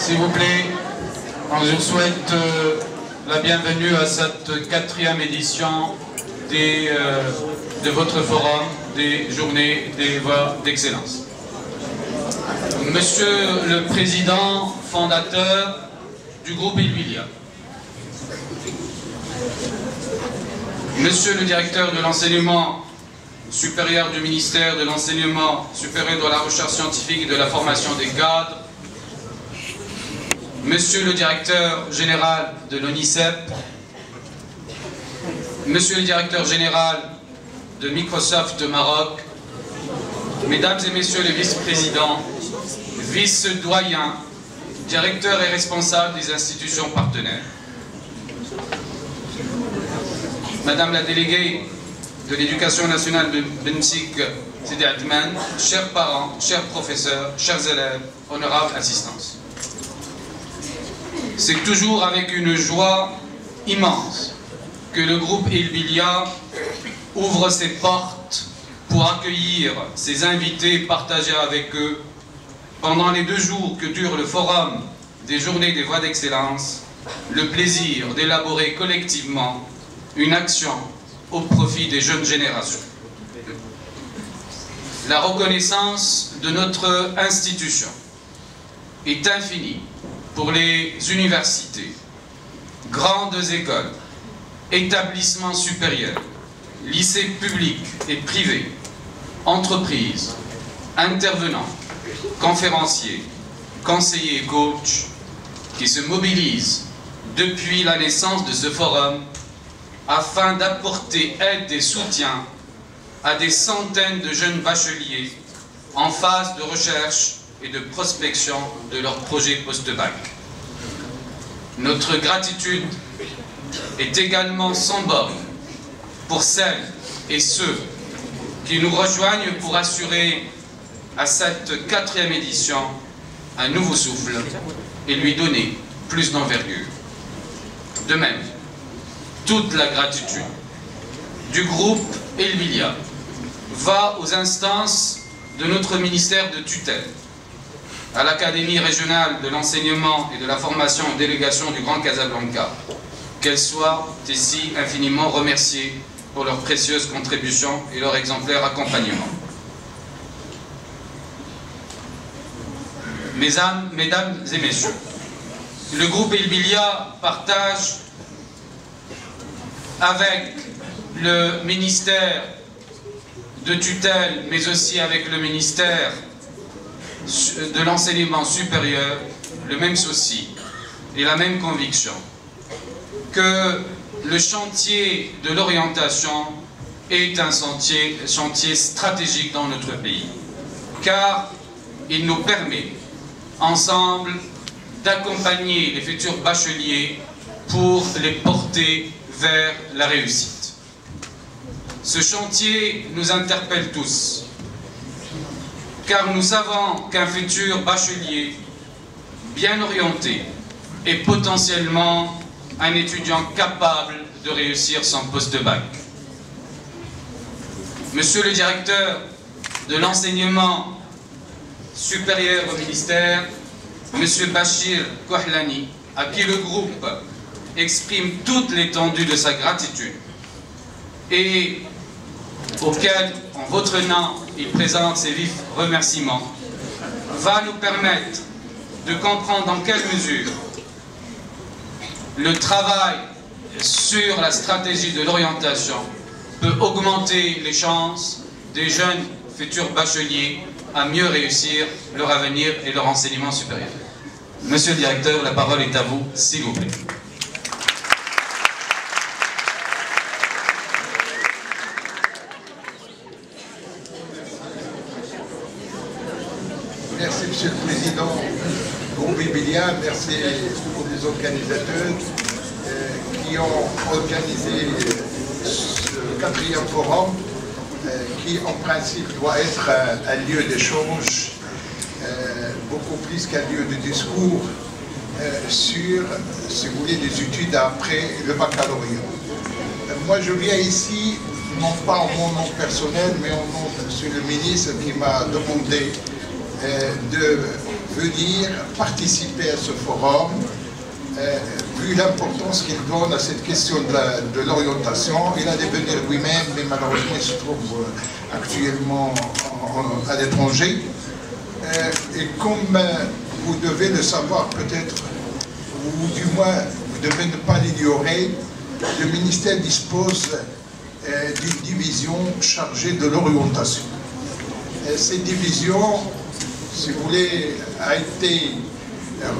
S'il vous plaît, on vous souhaite la bienvenue à cette 4e édition de votre forum des journées des voix d'excellence. Monsieur le président fondateur du groupe Ilbilia, monsieur le directeur de l'enseignement supérieur du ministère de l'enseignement supérieur de la recherche scientifique et de la formation des cadres, monsieur le directeur général de l'ONICEP, monsieur le directeur général de Microsoft Maroc, mesdames et messieurs les vice-présidents, vice-doyens, directeurs et responsables des institutions partenaires, madame la déléguée de l'éducation nationale de Bensik Sidi Adman, chers parents, chers professeurs, chers élèves, honorables assistances. C'est toujours avec une joie immense que le groupe Ilbilia ouvre ses portes pour accueillir ses invités et partager avec eux, pendant les 2 jours que dure le forum des journées des voix d'excellence, le plaisir d'élaborer collectivement une action au profit des jeunes générations. La reconnaissance de notre institution est infinie pour les universités, grandes écoles, établissements supérieurs, lycées publics et privés, entreprises, intervenants, conférenciers, conseillers et coachs qui se mobilisent depuis la naissance de ce forum afin d'apporter aide et soutien à des centaines de jeunes bacheliers en phase de recherche et de prospection de leurs projets post-bac. Notre gratitude est également sans borne pour celles et ceux qui nous rejoignent pour assurer à cette 4e édition un nouveau souffle et lui donner plus d'envergure. De même, toute la gratitude du groupe Ilbilia va aux instances de notre ministère de tutelle, à l'Académie régionale de l'enseignement et de la formation en délégation du Grand Casablanca, qu'elles soient ici infiniment remerciées pour leur précieuse contribution et leur exemplaire accompagnement. Mesdames et messieurs, le groupe Ilbilia partage avec le ministère de tutelle, mais aussi avec le ministère de l'enseignement supérieur, le même souci et la même conviction que le chantier de l'orientation est un chantier stratégique dans notre pays, car il nous permet ensemble d'accompagner les futurs bacheliers pour les porter vers la réussite. Ce chantier nous interpelle tous, car nous savons qu'un futur bachelier bien orienté est potentiellement un étudiant capable de réussir son post-bac. Monsieur le directeur de l'enseignement supérieur au ministère, monsieur Bachir Kouhlani, à qui le groupe exprime toute l'étendue de sa gratitude et auquel, en votre nom, il présente ses vifs remerciements, va nous permettre de comprendre dans quelle mesure le travail sur la stratégie de l'orientation peut augmenter les chances des jeunes futurs bacheliers à mieux réussir leur avenir et leur enseignement supérieur. Monsieur le directeur, la parole est à vous, s'il vous plaît. Merci Monsieur le Président groupe Ilbilia, merci aux organisateurs qui ont organisé ce 4e forum qui en principe doit être un lieu d'échange beaucoup plus qu'un lieu de discours sur, si vous voulez, des études après le baccalauréat. Moi je viens ici non pas en mon nom personnel mais en nom de M. le ministre qui m'a demandé de venir participer à ce forum, vu l'importance qu'il donne à cette question de l'orientation. Il allait venir lui-même, mais malheureusement il se trouve actuellement à l'étranger. Et comme vous devez le savoir peut-être, ou du moins vous devez ne pas l'ignorer, le ministère dispose d'une division chargée de l'orientation. Cette division, si vous voulez, a été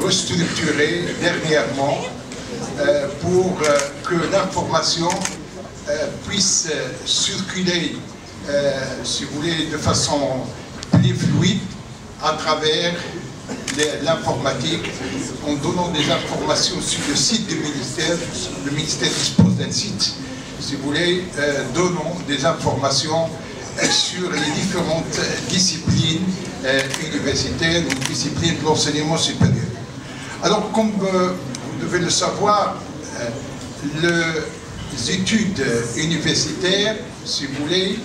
restructurée dernièrement pour que l'information puisse circuler, si vous voulez, de façon plus fluide à travers l'informatique, en donnant des informations sur le site du ministère. Le ministère dispose d'un site, si vous voulez, donnant des informations sur les différentes disciplines universitaires ou disciplines de l'enseignement supérieur. Alors, comme vous devez le savoir, les études universitaires, si vous voulez,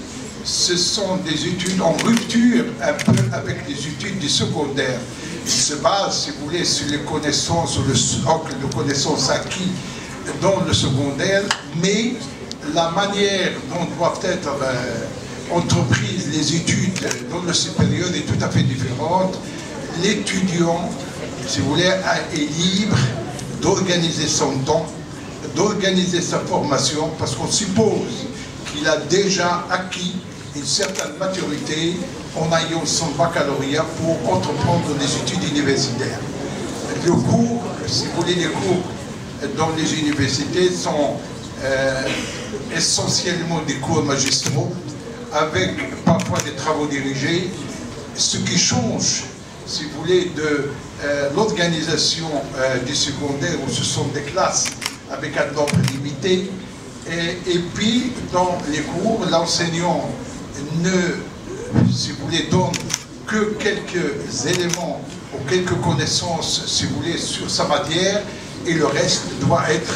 ce sont des études en rupture un peu avec les études du secondaire. Ils se basent, si vous voulez, sur les connaissances, sur le socle de connaissances acquis dans le secondaire, mais la manière dont doivent être entreprises les études dans le supérieur est tout à fait différente. L'étudiant, si vous voulez, est libre d'organiser son temps, d'organiser sa formation, parce qu'on suppose qu'il a déjà acquis une certaine maturité en ayant son baccalauréat pour entreprendre des études universitaires. Le cours, si vous voulez, les cours dans les universités sont essentiellement des cours magistraux, avec parfois des travaux dirigés. Ce qui change, si vous voulez, de l'organisation du secondaire, où ce sont des classes avec un nombre limité, et puis dans les cours, l'enseignant ne, si vous voulez, donne que quelques éléments ou quelques connaissances, si vous voulez, sur sa matière, et le reste doit être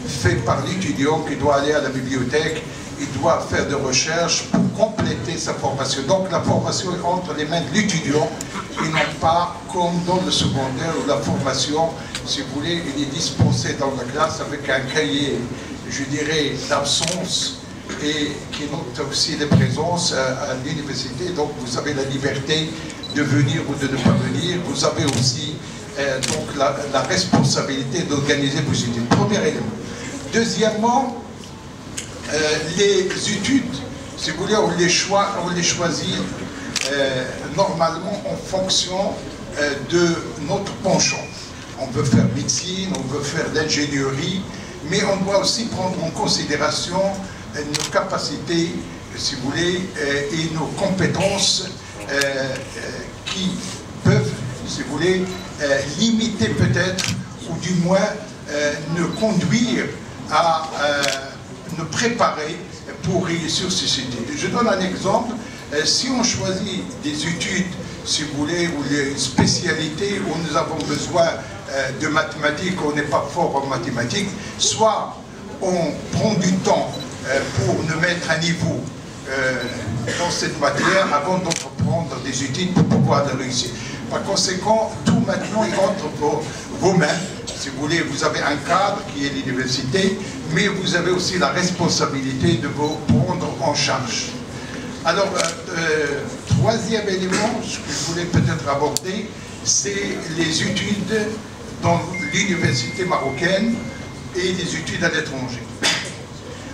fait par l'étudiant qui doit aller à la bibliothèque, il doit faire des recherches pour compléter sa formation. Donc la formation est entre les mains de l'étudiant et non pas comme dans le secondaire où la formation, si vous voulez, il est dispensée dans la classe avec un cahier, je dirais, d'absence et qui note aussi les présences à l'université. Donc vous avez la liberté de venir ou de ne pas venir. Vous avez aussi donc la responsabilité d'organiser vos études. Premier élément. Deuxièmement, les études, si vous voulez, on les choisit normalement en fonction de notre penchant. On veut faire médecine, on veut faire l'ingénierie, mais on doit aussi prendre en considération nos capacités, si vous voulez, et nos compétences qui peuvent, si vous voulez, limiter peut-être, ou du moins nous conduire à nous préparer pour réussir ces études. Je donne un exemple. Si on choisit des études, si vous voulez, ou des spécialités où nous avons besoin de mathématiques, on n'est pas fort en mathématiques, soit on prend du temps pour nous mettre à niveau dans cette matière avant d'entreprendre des études pour pouvoir les réussir. Par conséquent, tout maintenant est entre vos mains. Si vous voulez, vous avez un cadre qui est l'université, mais vous avez aussi la responsabilité de vous prendre en charge. Alors, troisième élément, ce que je voulais peut-être aborder, c'est les études dans l'université marocaine et les études à l'étranger.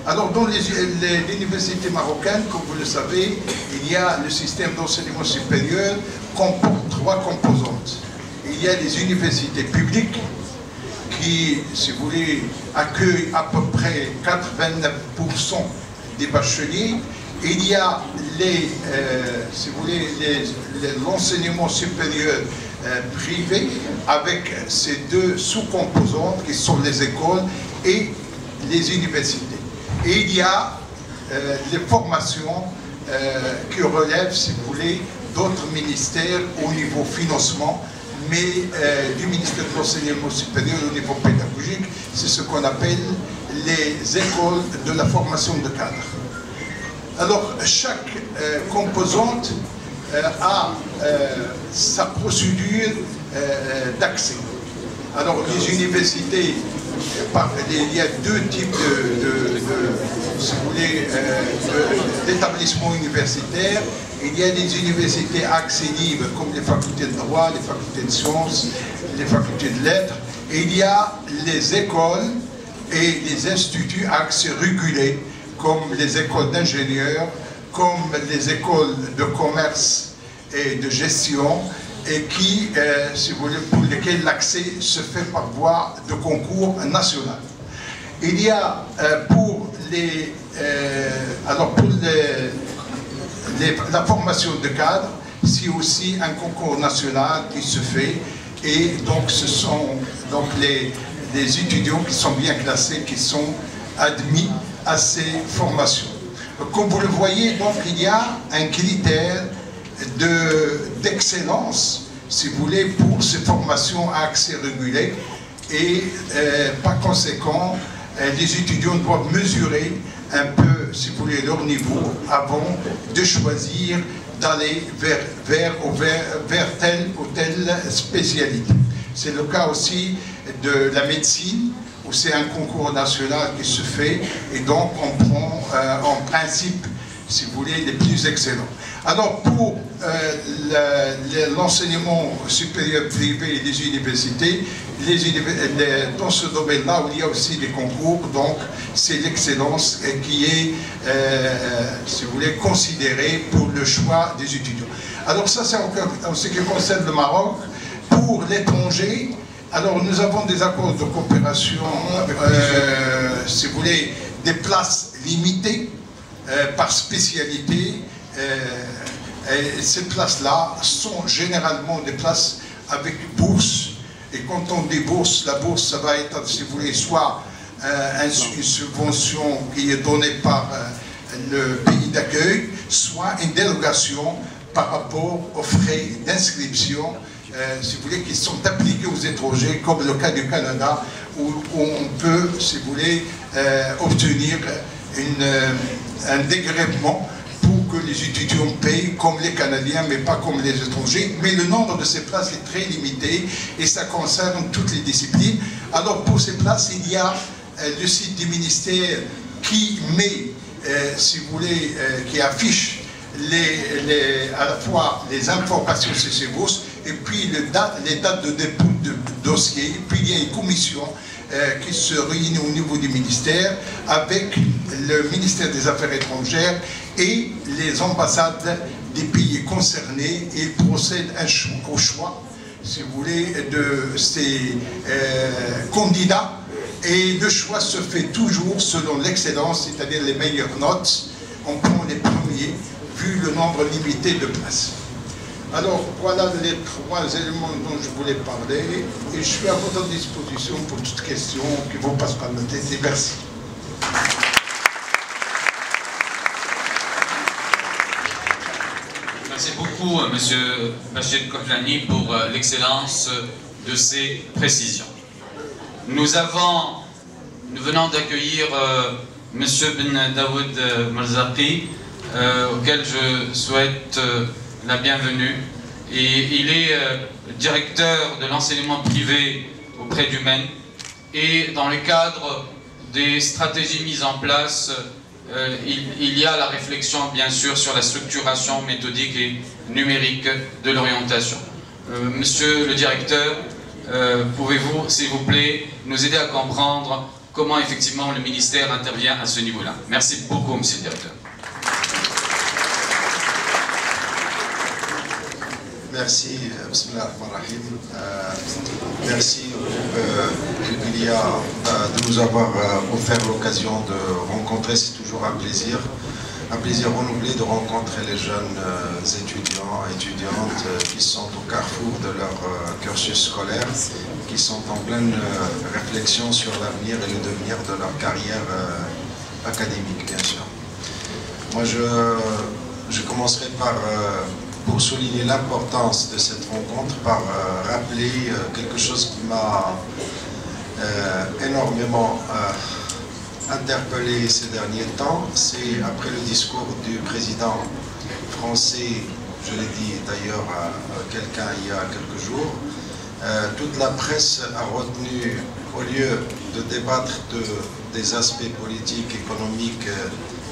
Alors, dans l'université marocaine, comme vous le savez, il y a le système d'enseignement supérieur comporte trois composantes. Il y a les universités publiques qui, si vous voulez, accueillent à peu près 89% des bacheliers. Il y a si vous voulez, l'enseignement supérieur privé avec ces deux sous-composantes qui sont les écoles et les universités. Et il y a les formations qui relèvent, si vous voulez, d'autres ministères au niveau financement, mais du ministère de l'enseignement supérieur au niveau pédagogique, c'est ce qu'on appelle les écoles de la formation de cadres. Alors, chaque composante a sa procédure d'accès. Alors les universités, il y a deux types si vous voulez, d'établissements universitaires. Il y a des universités à accès libre comme les facultés de droit, les facultés de sciences, les facultés de lettres. Et il y a les écoles et les instituts à accès régulé comme les écoles d'ingénieurs, comme les écoles de commerce et de gestion, et qui, si vous voulez, pour lesquelles l'accès se fait par voie de concours national. Il y a pour la formation de cadre, c'est aussi un concours national qui se fait, et donc ce sont donc les étudiants qui sont bien classés qui sont admis à ces formations. Comme vous le voyez, donc il y a un critère d'excellence, si vous voulez, pour ces formations à accès régulé, et par conséquent, les étudiants doivent mesurer un peu, si vous voulez, leur niveau avant de choisir d'aller vers telle ou telle spécialité. C'est le cas aussi de la médecine, où c'est un concours national qui se fait, et donc on prend en principe, si vous voulez, les plus excellents. Alors pour l'enseignement supérieur privé et les universités, dans ce domaine-là, où il y a aussi des concours, donc c'est l'excellence qui est, si vous voulez, considérée pour le choix des étudiants. Alors ça, c'est en ce qui concerne le Maroc. Pour l'étranger, alors nous avons des accords de coopération, si vous voulez, des places limitées par spécialité. Et ces places-là sont généralement des places avec bourse. Et quand on dit bourse, la bourse, ça va être, si vous voulez, soit une subvention qui est donnée par le pays d'accueil, soit une dérogation par rapport aux frais d'inscription, si vous voulez, qui sont appliqués aux étrangers, comme le cas du Canada, où on peut, si vous voulez, obtenir un dégrèvement pour que les étudiants payent comme les Canadiens, mais pas comme les étrangers. Mais le nombre de ces places est très limité et ça concerne toutes les disciplines. Alors pour ces places, il y a le site du ministère qui met, si vous voulez, qui affiche à la fois les informations sur ces bourses et puis les dates de dépôt de dossier. Et puis il y a une commission qui se réunit au niveau du ministère avec le ministère des Affaires étrangères et les ambassades des pays concernés, et ils procèdent au choix, si vous voulez, de ces candidats. Et le choix se fait toujours selon l'excellence, c'est-à-dire les meilleures notes. On prend les premiers, vu le nombre limité de places. Alors, voilà les trois éléments dont je voulais parler, et je suis à votre disposition pour toute question qui vous passe par la tête, et merci. Merci beaucoup, Monsieur Bachir Kotlani, pour l'excellence de ces précisions. Nous venons d'accueillir Monsieur Ben Daoud Marzaqi, auquel je souhaite la bienvenue. Et il est directeur de l'enseignement privé auprès du MEN. Et dans le cadre des stratégies mises en place, il y a la réflexion, bien sûr, sur la structuration méthodique et numérique de l'orientation. Monsieur le directeur, pouvez-vous, s'il vous plaît, nous aider à comprendre comment effectivement le ministère intervient à ce niveau-là? Merci beaucoup, monsieur le directeur. Merci, merci au groupe Bilia de nous avoir offert l'occasion de rencontrer. C'est toujours un plaisir renouvelé de rencontrer les jeunes étudiants et étudiantes qui sont au carrefour de leur cursus scolaire, qui sont en pleine réflexion sur l'avenir et le devenir de leur carrière académique, bien sûr. Moi, je commencerai pour souligner l'importance de cette rencontre, par rappeler quelque chose qui m'a énormément interpellé ces derniers temps. C'est après le discours du président français je l'ai dit d'ailleurs à quelqu'un il y a quelques jours, toute la presse a retenu, au lieu de débattre des aspects politiques, économiques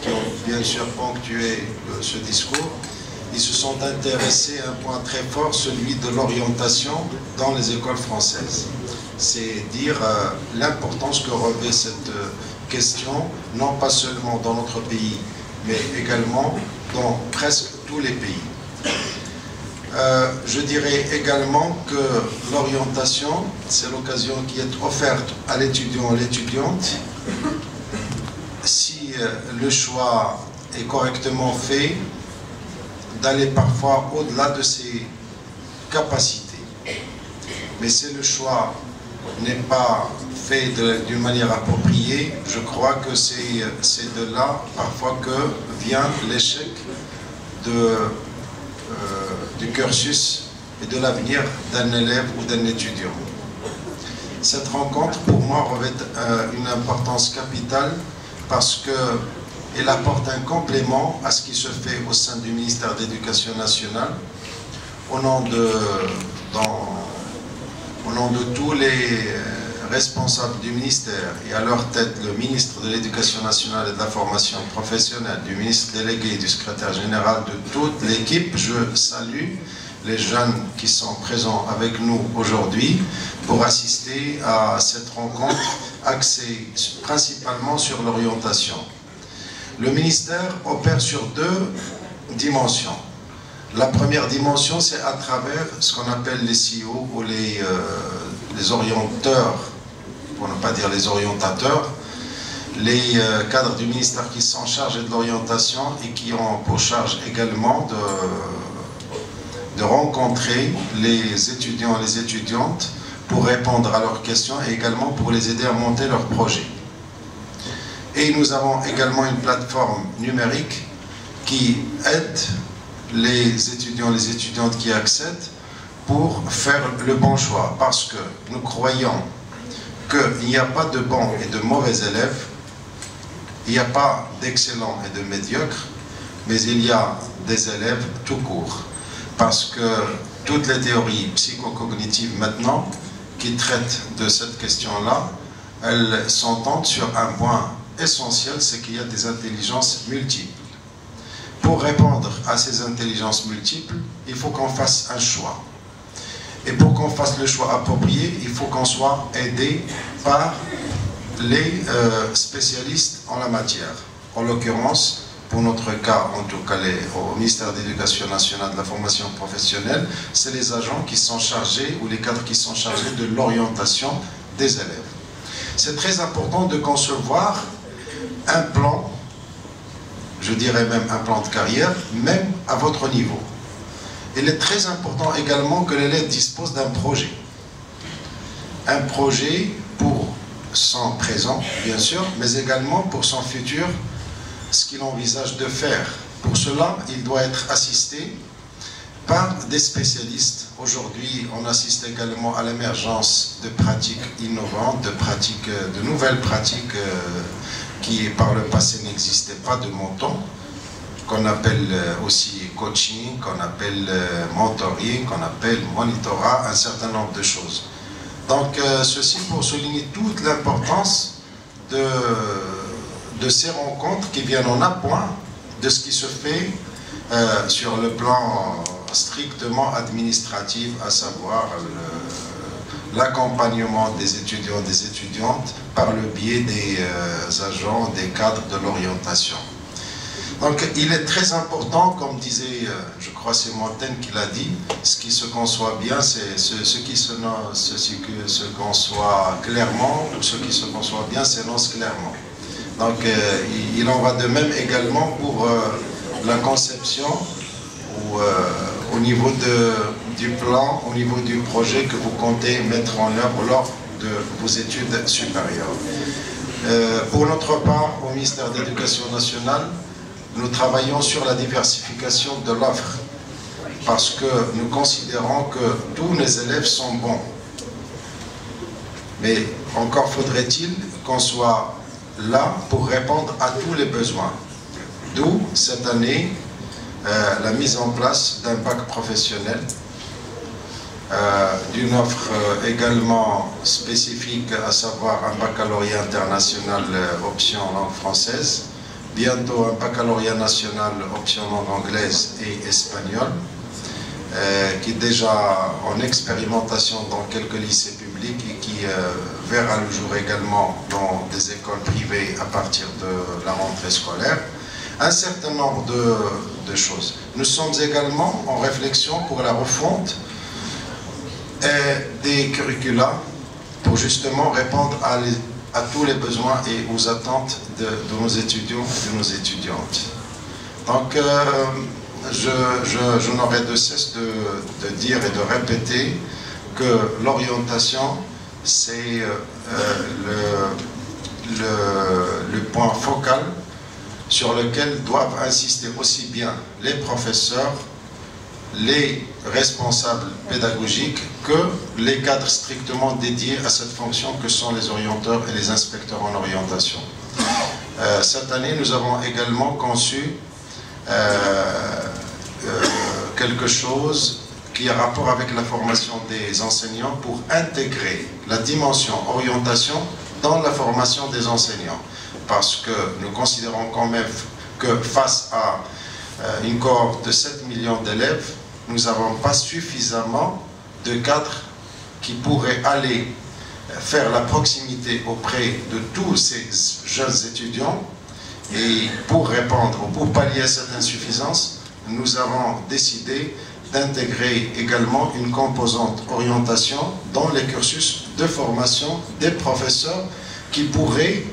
qui ont bien sûr ponctué ce discours, ils se sont intéressés à un point très fort, celui de l'orientation dans les écoles françaises. C'est dire l'importance que revêt cette question, non pas seulement dans notre pays, mais également dans presque tous les pays. Je dirais également que l'orientation, c'est l'occasion qui est offerte à l'étudiant ou l'étudiante. Si le choix est correctement fait, d'aller parfois au-delà de ses capacités. Mais si le choix n'est pas fait d'une manière appropriée, je crois que c'est de là parfois que vient l'échec du cursus et de l'avenir d'un élève ou d'un étudiant. Cette rencontre, pour moi, revêt une importance capitale parce qu'elle apporte un complément à ce qui se fait au sein du ministère de l'Éducation nationale, au nom de tous les responsables du ministère et à leur tête le ministre de l'Éducation nationale et de la formation professionnelle, du ministre délégué, du secrétaire général, de toute l'équipe. Je salue les jeunes qui sont présents avec nous aujourd'hui pour assister à cette rencontre axée principalement sur l'orientation. Le ministère opère sur deux dimensions. La première dimension, c'est à travers ce qu'on appelle les CEO ou les orienteurs, pour ne pas dire les orientateurs, les cadres du ministère qui sont chargés de l'orientation et qui ont pour charge également de rencontrer les étudiants et les étudiantes pour répondre à leurs questions et également pour les aider à monter leurs projets. Et nous avons également une plateforme numérique qui aide les étudiants et les étudiantes qui accèdent pour faire le bon choix, parce que nous croyons qu'il n'y a pas de bons et de mauvais élèves, il n'y a pas d'excellents et de médiocres, mais il y a des élèves tout court, parce que toutes les théories psychocognitives maintenant qui traitent de cette question-là, elles s'entendent sur un point essentiel, c'est qu'il y a des intelligences multiples. Pour répondre à ces intelligences multiples, il faut qu'on fasse un choix. Et pour qu'on fasse le choix approprié, il faut qu'on soit aidé par les spécialistes en la matière. En l'occurrence, pour notre cas, en tout cas au ministère de l'Éducation nationale de la formation professionnelle, c'est les agents qui sont chargés, ou les cadres qui sont chargés de l'orientation des élèves. C'est très important de concevoir un plan, je dirais même un plan de carrière, même à votre niveau. Il est très important également que l'élève dispose d'un projet. Un projet pour son présent, bien sûr, mais également pour son futur, ce qu'il envisage de faire. Pour cela, il doit être assisté par des spécialistes. Aujourd'hui, on assiste également à l'émergence de pratiques innovantes, de nouvelles pratiques qui par le passé n'existaient pas de mon temps, qu'on appelle aussi coaching, qu'on appelle mentoring, qu'on appelle monitorat, un certain nombre de choses. Donc ceci pour souligner toute l'importance de ces rencontres qui viennent en appoint de ce qui se fait sur le plan strictement administratif, à savoir l'accompagnement des étudiants et des étudiantes par le biais des agents, des cadres de l'orientation. Donc il est très important, comme disait, je crois c'est Montaigne qui l'a dit, ce qui se conçoit bien, c'est ce qui se conçoit clairement, ou ce qui se conçoit bien s'énonce clairement. Donc il en va de même également pour la conception ou au niveau du plan, au niveau du projet que vous comptez mettre en œuvre lors de vos études supérieures. Pour notre part, au ministère de l'Éducation nationale, nous travaillons sur la diversification de l'offre parce que nous considérons que tous les élèves sont bons. Mais encore faudrait-il qu'on soit là pour répondre à tous les besoins. D'où cette année la mise en place d'un bac professionnel, d'une offre également spécifique, à savoir un baccalauréat international option langue française, bientôt un baccalauréat national option langue anglaise et espagnole, qui est déjà en expérimentation dans quelques lycées publics et qui verra le jour également dans des écoles privées à partir de la rentrée scolaire. Un certain nombre de choses. Nous sommes également en réflexion pour la refonte des curricula pour justement répondre à tous les besoins et aux attentes de nos étudiants et de nos étudiantes. Donc, je n'aurai de cesse de dire et de répéter que l'orientation, c'est le point focal sur lequel doivent insister aussi bien les professeurs, les responsables pédagogiques que les cadres strictement dédiés à cette fonction que sont les orienteurs et les inspecteurs en orientation. Cette année, nous avons également conçu quelque chose qui a rapport avec la formation des enseignants pour intégrer la dimension orientation dans la formation des enseignants. Parce que nous considérons quand même que face à une cohorte de 7 millions d'élèves, nous n'avons pas suffisamment de cadres qui pourraient aller faire la proximité auprès de tous ces jeunes étudiants. Et pour répondre, pour pallier à cette insuffisance, nous avons décidé d'intégrer également une composante orientation dans les cursus de formation des professeurs qui pourraient,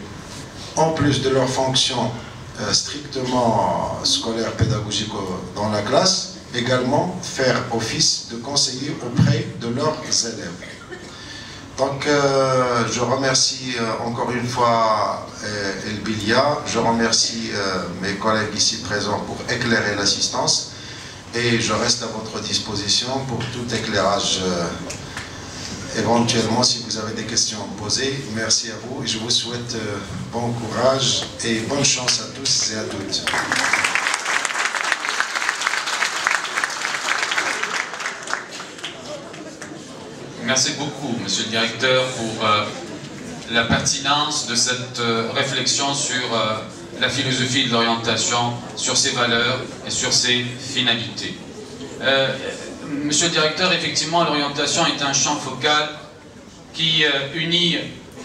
en plus de leur fonction strictement scolaire, pédagogique dans la classe, également faire office de conseiller auprès de leurs élèves. Donc, je remercie encore une fois El Bilia, je remercie mes collègues ici présents pour éclairer l'assistance et je reste à votre disposition pour tout éclairage éventuellement si vous avez des questions à me poser. Merci à vous et je vous souhaite bon courage et bonne chance à tous et à toutes. Merci beaucoup, Monsieur le Directeur, pour la pertinence de cette réflexion sur la philosophie de l'orientation, sur ses valeurs et sur ses finalités. Monsieur le Directeur, effectivement, l'orientation est un champ focal qui unit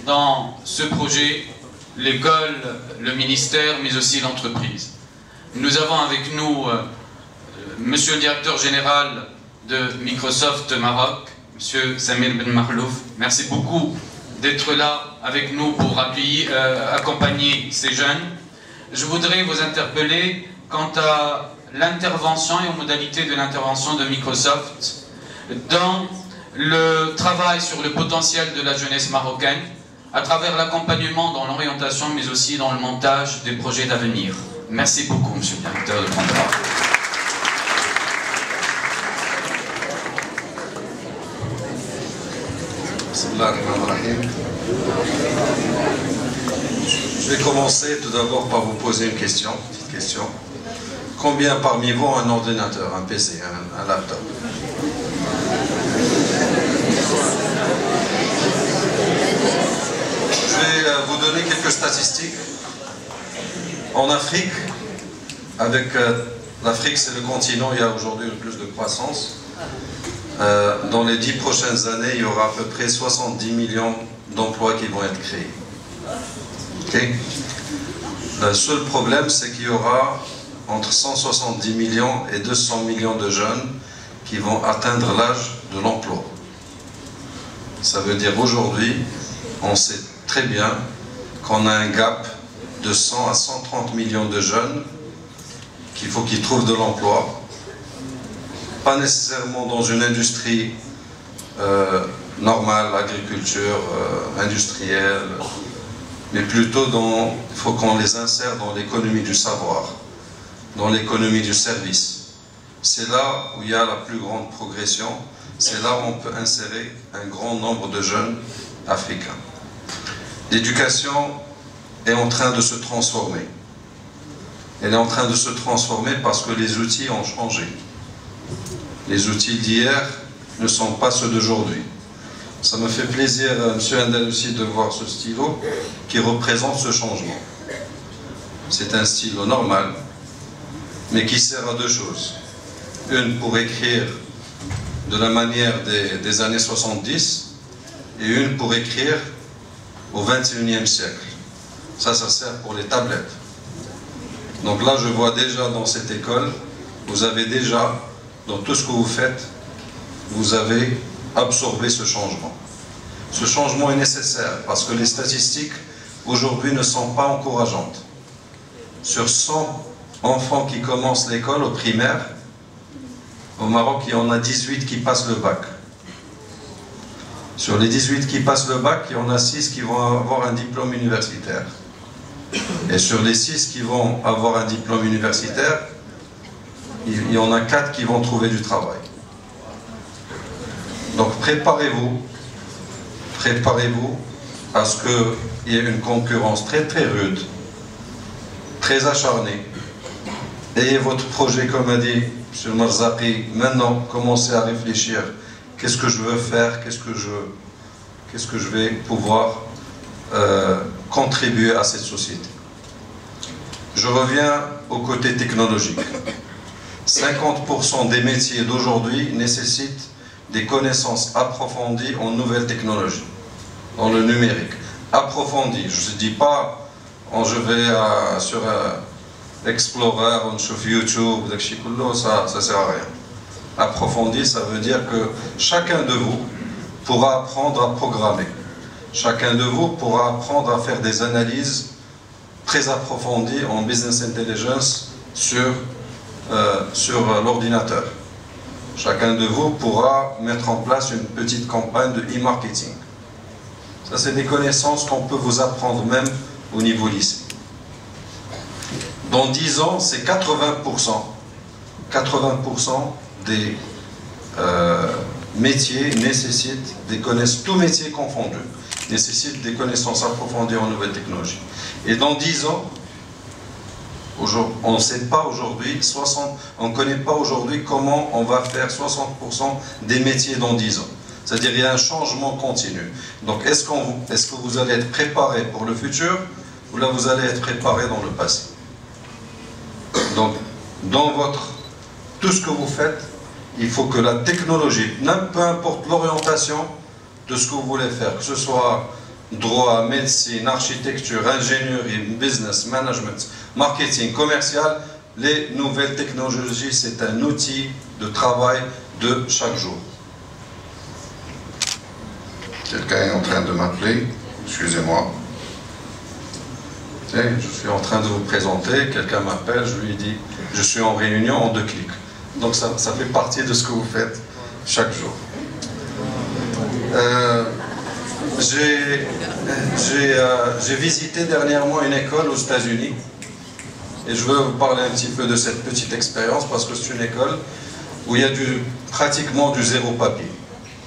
dans ce projet l'école, le ministère, mais aussi l'entreprise. Nous avons avec nous Monsieur le Directeur Général de Microsoft Maroc, Monsieur Samir Ben Mahlouf. Merci beaucoup d'être là avec nous pour accompagner ces jeunes. Je voudrais vous interpeller quant à l'intervention et aux modalités de l'intervention de Microsoft dans le travail sur le potentiel de la jeunesse marocaine à travers l'accompagnement dans l'orientation mais aussi dans le montage des projets d'avenir. Merci beaucoup, Monsieur le Directeur, de prendre la parole. Je vais commencer tout d'abord par vous poser une petite question. Combien parmi vous ont un ordinateur, un PC, un laptop? Je vais vous donner quelques statistiques. En Afrique, l'Afrique c'est le continent, il y a aujourd'hui le plus de croissance. Dans les 10 prochaines années, il y aura à peu près 70 millions d'emplois qui vont être créés. Okay. Le seul problème, c'est qu'il y aura entre 170 millions et 200 millions de jeunes qui vont atteindre l'âge de l'emploi. Ça veut dire aujourd'hui, on sait très bien qu'on a un gap de 100 à 130 millions de jeunes qu'il faut qu'ils trouvent de l'emploi. Pas nécessairement dans une industrie normale, agriculture, industrielle, mais plutôt il faut qu'on les insère dans l'économie du savoir, dans l'économie du service. C'est là où il y a la plus grande progression, c'est là où on peut insérer un grand nombre de jeunes africains. L'éducation est en train de se transformer. elle est en train de se transformer parce que les outils ont changé. Les outils d'hier ne sont pas ceux d'aujourd'hui. Ça me fait plaisir, M. Andalussi, de voir ce stylo qui représente ce changement. C'est un stylo normal, mais qui sert à deux choses. Une pour écrire de la manière des années 70 et une pour écrire au XXIe siècle. Ça sert pour les tablettes. Donc là, je vois déjà dans cette école, vous avez déjà, dans tout ce que vous faites, vous avez absorbé ce changement. Ce changement est nécessaire parce que les statistiques aujourd'hui ne sont pas encourageantes. Sur 100 enfants qui commencent l'école au primaire, au Maroc, il y en a 18 qui passent le bac. Sur les 18 qui passent le bac, il y en a 6 qui vont avoir un diplôme universitaire. Et sur les 6 qui vont avoir un diplôme universitaire, il y en a 4 qui vont trouver du travail. Donc préparez-vous à ce qu'il y ait une concurrence très très rude, très acharnée. Ayez votre projet, comme a dit M. Marzaqi, maintenant commencez à réfléchir. Qu'est-ce que je veux faire? Qu'est-ce que je vais pouvoir contribuer à cette société? Je reviens au côté technologique. 50% des métiers d'aujourd'hui nécessitent des connaissances approfondies en nouvelles technologies, dans le numérique. Approfondies, je ne dis pas je vais sur Explorer, sur YouTube, ça ne sert à rien. Approfondi, ça veut dire que chacun de vous pourra apprendre à programmer. Chacun de vous pourra apprendre à faire des analyses très approfondies en business intelligence sur l'ordinateur. Chacun de vous pourra mettre en place une petite campagne de e-marketing. Ça, c'est des connaissances qu'on peut vous apprendre même au niveau lycée. Dans 10 ans, c'est 80% des métiers nécessitent des connaissances, tous métiers confondus, nécessitent des connaissances approfondies en nouvelles technologies. Et dans 10 ans, on ne sait pas aujourd'hui, on ne connaît pas aujourd'hui comment on va faire 60% des métiers dans 10 ans. C'est-à-dire qu'il y a un changement continu. Donc est-ce que vous allez être préparé pour le futur ou là vous allez être préparé dans le passé? Donc dans tout ce que vous faites, il faut que la technologie, peu importe l'orientation de ce que vous voulez faire, que ce soit droit, médecine, architecture, ingénierie, business, management, marketing, commercial, les nouvelles technologies, c'est un outil de travail de chaque jour. Quelqu'un est en train de m'appeler, excusez-moi. Je suis en train de vous présenter, quelqu'un m'appelle, je lui dis, je suis en réunion en 2 clics. Donc ça fait partie de ce que vous faites chaque jour. J'ai visité dernièrement une école aux États-Unis et je veux vous parler un petit peu de cette petite expérience parce que c'est une école où il y a pratiquement du zéro papier.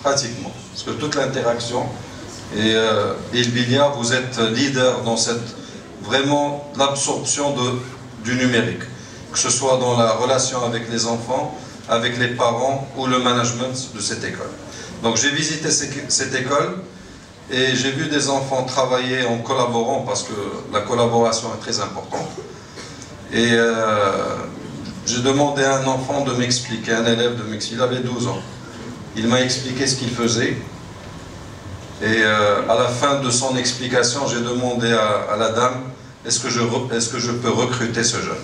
Pratiquement. Parce que toute l'interaction et Ilbilia, vous êtes leader dans vraiment l'absorption du numérique. Que ce soit dans la relation avec les enfants, avec les parents ou le management de cette école. Donc j'ai visité cette école et j'ai vu des enfants travailler en collaborant parce que la collaboration est très importante. Et j'ai demandé à un enfant de m'expliquer, un élève de m'expliquer, il avait 12 ans. Il m'a expliqué ce qu'il faisait. Et à la fin de son explication, j'ai demandé à la dame, est-ce que je peux recruter ce jeune?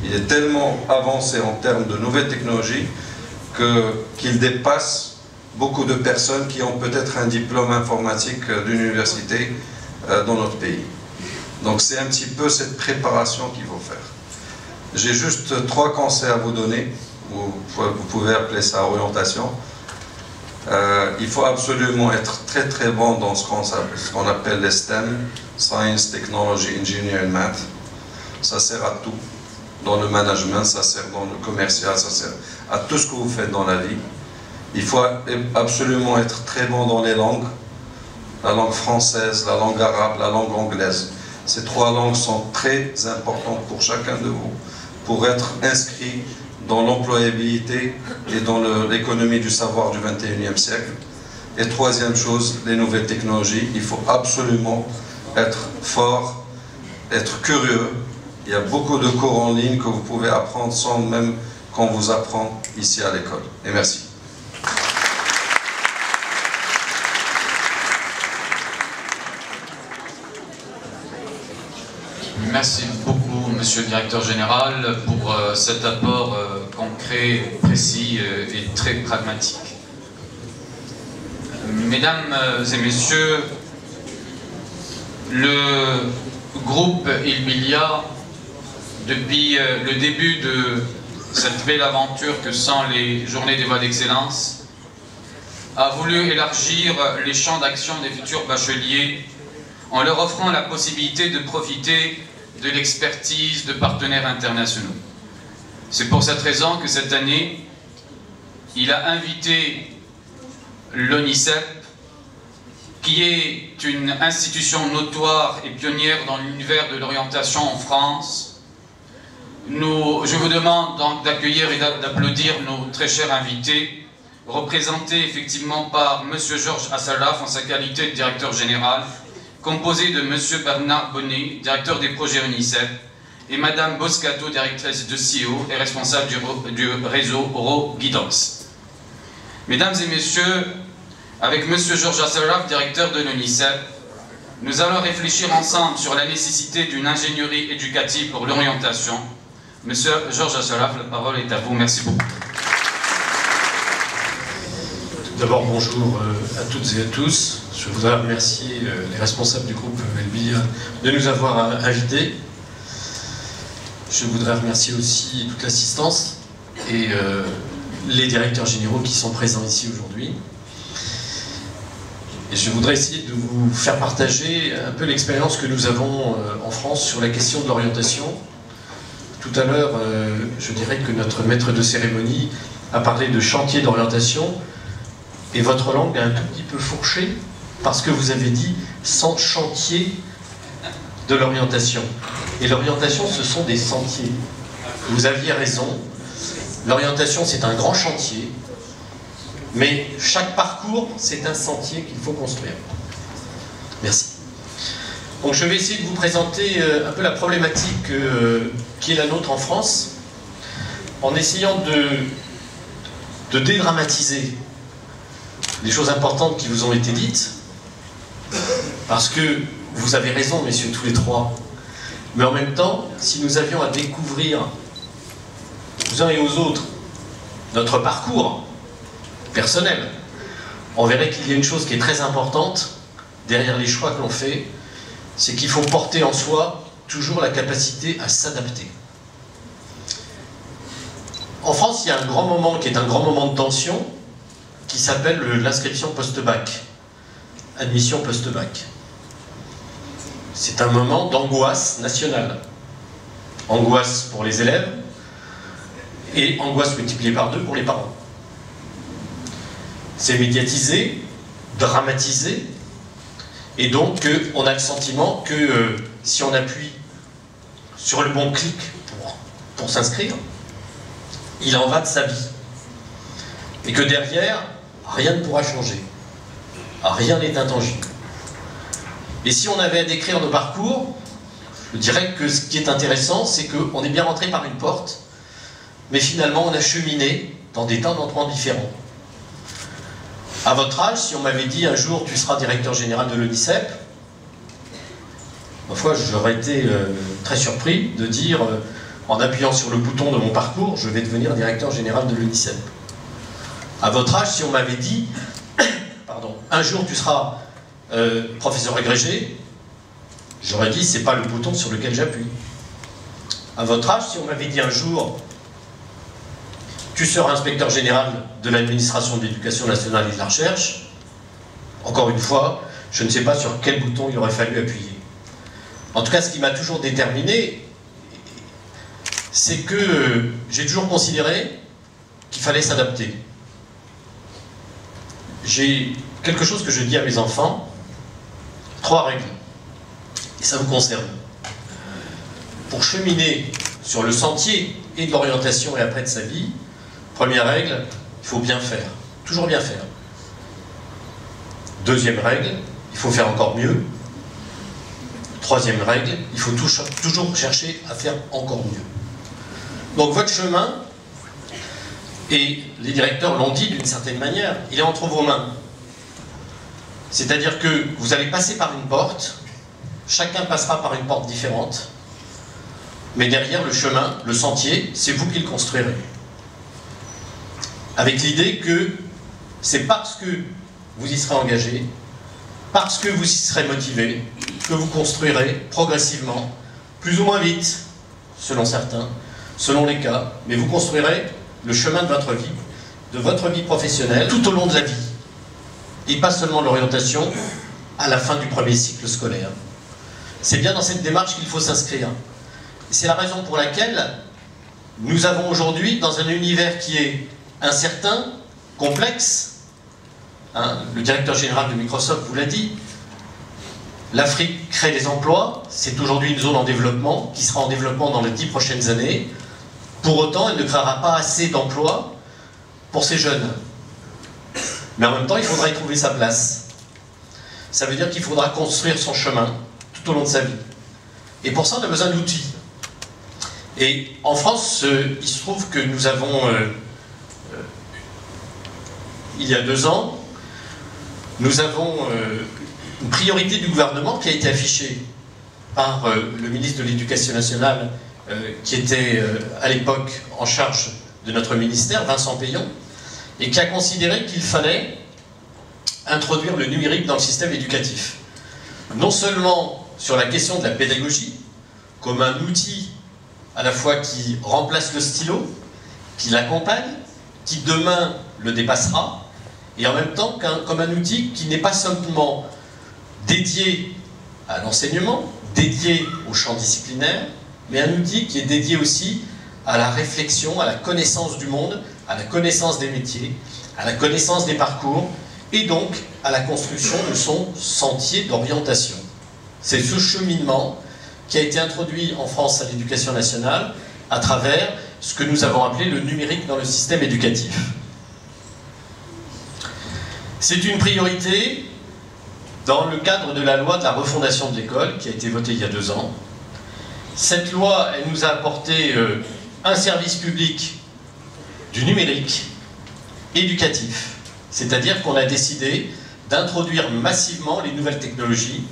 Il est tellement avancé en termes de nouvelles technologies qu'il dépasse beaucoup de personnes qui ont peut-être un diplôme informatique d'université dans notre pays. Donc c'est un petit peu cette préparation qu'il faut faire. J'ai juste 3 conseils à vous donner, vous pouvez appeler ça orientation. Il faut absolument être très très bon dans ce qu'on appelle les STEM, Science, Technology, Engineering, Math. Ça sert à tout. Dans le management, ça sert dans le commercial, ça sert à tout ce que vous faites dans la vie. Il faut absolument être très bon dans les langues, la langue française, la langue arabe, la langue anglaise. Ces 3 langues sont très importantes pour chacun de vous, pour être inscrit dans l'employabilité et dans l'économie du savoir du 21e siècle. Et 3e chose, les nouvelles technologies. Il faut absolument être fort, être curieux. Il y a beaucoup de cours en ligne que vous pouvez apprendre sans même qu'on vous apprend ici à l'école. Et merci. Merci beaucoup, Monsieur le Directeur Général, pour cet apport concret, précis et très pragmatique. Mesdames et Messieurs, le groupe Ilbilia, depuis le début de cette belle aventure que sont les Journées des Voies d'Excellence, a voulu élargir les champs d'action des futurs bacheliers en leur offrant la possibilité de profiter de l'expertise de partenaires internationaux. C'est pour cette raison que cette année, il a invité l'ONICEP, qui est une institution notoire et pionnière dans l'univers de l'orientation en France. Je vous demande donc d'accueillir et d'applaudir nos très chers invités, représentés effectivement par M. Georges Assalaf en sa qualité de directeur général, composé de M. Bernard Bonnet, directeur des projets UNICEF, et Mme Boscato, directrice de CEO et responsable du réseau Euro Guidance. Mesdames et Messieurs, avec M. Georges Assalaf, directeur de l'UNICEF, nous allons réfléchir ensemble sur la nécessité d'une ingénierie éducative pour l'orientation. M. Georges Assalaf, la parole est à vous. Merci beaucoup. D'abord, bonjour à toutes et à tous. Je voudrais remercier les responsables du groupe Ilbilia de nous avoir invités. Je voudrais remercier aussi toute l'assistance et les directeurs généraux qui sont présents ici aujourd'hui. Et je voudrais essayer de vous faire partager un peu l'expérience que nous avons en France sur la question de l'orientation. Tout à l'heure, je dirais que notre maître de cérémonie a parlé de chantier d'orientation. Et votre langue est un tout petit peu fourchée parce que vous avez dit sans chantier de l'orientation. Et l'orientation, ce sont des sentiers. Vous aviez raison. L'orientation, c'est un grand chantier. Mais chaque parcours, c'est un sentier qu'il faut construire. Merci. Donc je vais essayer de vous présenter un peu la problématique qui est la nôtre en France, en essayant de dédramatiser les choses importantes qui vous ont été dites, parce que vous avez raison, messieurs, tous les trois. Mais en même temps, si nous avions à découvrir, aux uns et aux autres, notre parcours personnel, on verrait qu'il y a une chose qui est très importante derrière les choix que l'on fait, c'est qu'il faut porter en soi toujours la capacité à s'adapter. En France, il y a un grand moment qui est un grand moment de tension, qui s'appelle l'inscription post-bac, admission post-bac. C'est un moment d'angoisse nationale. Angoisse pour les élèves et angoisse multipliée par 2 pour les parents. C'est médiatisé, dramatisé, et donc on a le sentiment que si on appuie sur le bon clic pour s'inscrire, il en va de sa vie. Et que derrière, rien ne pourra changer. Rien n'est intangible. Et si on avait à décrire nos parcours, je dirais que ce qui est intéressant, c'est qu'on est bien rentré par une porte, mais finalement on a cheminé dans des temps d'entrement différents. À votre âge, si on m'avait dit un jour tu seras directeur général de l'ONICEP, ma foi, j'aurais été très surpris de dire, en appuyant sur le bouton de mon parcours, je vais devenir directeur général de l'ONICEP. À votre âge, si on m'avait dit, pardon, un jour tu seras professeur agrégé, j'aurais dit, c'est pas le bouton sur lequel j'appuie. À votre âge, si on m'avait dit un jour, tu seras inspecteur général de l'administration de l'éducation nationale et de la recherche, encore une fois, je ne sais pas sur quel bouton il aurait fallu appuyer. En tout cas, ce qui m'a toujours déterminé, c'est que j'ai toujours considéré qu'il fallait s'adapter. J'ai quelque chose que je dis à mes enfants, 3 règles. Et ça vous concerne. Pour cheminer sur le sentier et de l'orientation et après de sa vie, première règle, il faut bien faire. Toujours bien faire. Deuxième règle, il faut faire encore mieux. Troisième règle, il faut toujours chercher à faire encore mieux. Donc votre chemin, et les directeurs l'ont dit d'une certaine manière, il est entre vos mains. C'est-à-dire que vous allez passer par une porte, chacun passera par une porte différente, mais derrière le chemin, le sentier, c'est vous qui le construirez. Avec l'idée que c'est parce que vous y serez engagé, parce que vous y serez motivé, que vous construirez progressivement, plus ou moins vite, selon certains, selon les cas, mais vous construirez le chemin de votre vie professionnelle, tout au long de la vie. Et pas seulement l'orientation à la fin du premier cycle scolaire. C'est bien dans cette démarche qu'il faut s'inscrire. C'est la raison pour laquelle nous avons aujourd'hui, dans un univers qui est incertain, complexe, hein, le directeur général de Microsoft vous l'a dit, l'Afrique crée des emplois, c'est aujourd'hui une zone en développement, qui sera en développement dans les 10 prochaines années. Pour autant, elle ne créera pas assez d'emplois pour ces jeunes. Mais en même temps, il faudra y trouver sa place. Ça veut dire qu'il faudra construire son chemin tout au long de sa vie. Et pour ça, on a besoin d'outils. Et en France, il se trouve que nous avons, il y a 2 ans, nous avons une priorité du gouvernement qui a été affichée par le ministre de l'Éducation nationale, qui était à l'époque en charge de notre ministère, Vincent Peillon, et qui a considéré qu'il fallait introduire le numérique dans le système éducatif. Non seulement sur la question de la pédagogie, comme un outil à la fois qui remplace le stylo, qui l'accompagne, qui demain le dépassera, et en même temps comme un outil qui n'est pas seulement dédié à l'enseignement, dédié au champ disciplinaire, mais un outil qui est dédié aussi à la réflexion, à la connaissance du monde, à la connaissance des métiers, à la connaissance des parcours, et donc à la construction de son sentier d'orientation. C'est ce cheminement qui a été introduit en France à l'éducation nationale à travers ce que nous avons appelé le numérique dans le système éducatif. C'est une priorité dans le cadre de la loi de la refondation de l'école qui a été votée il y a 2 ans. Cette loi, elle nous a apporté un service public du numérique éducatif, c'est-à-dire qu'on a décidé d'introduire massivement les nouvelles technologies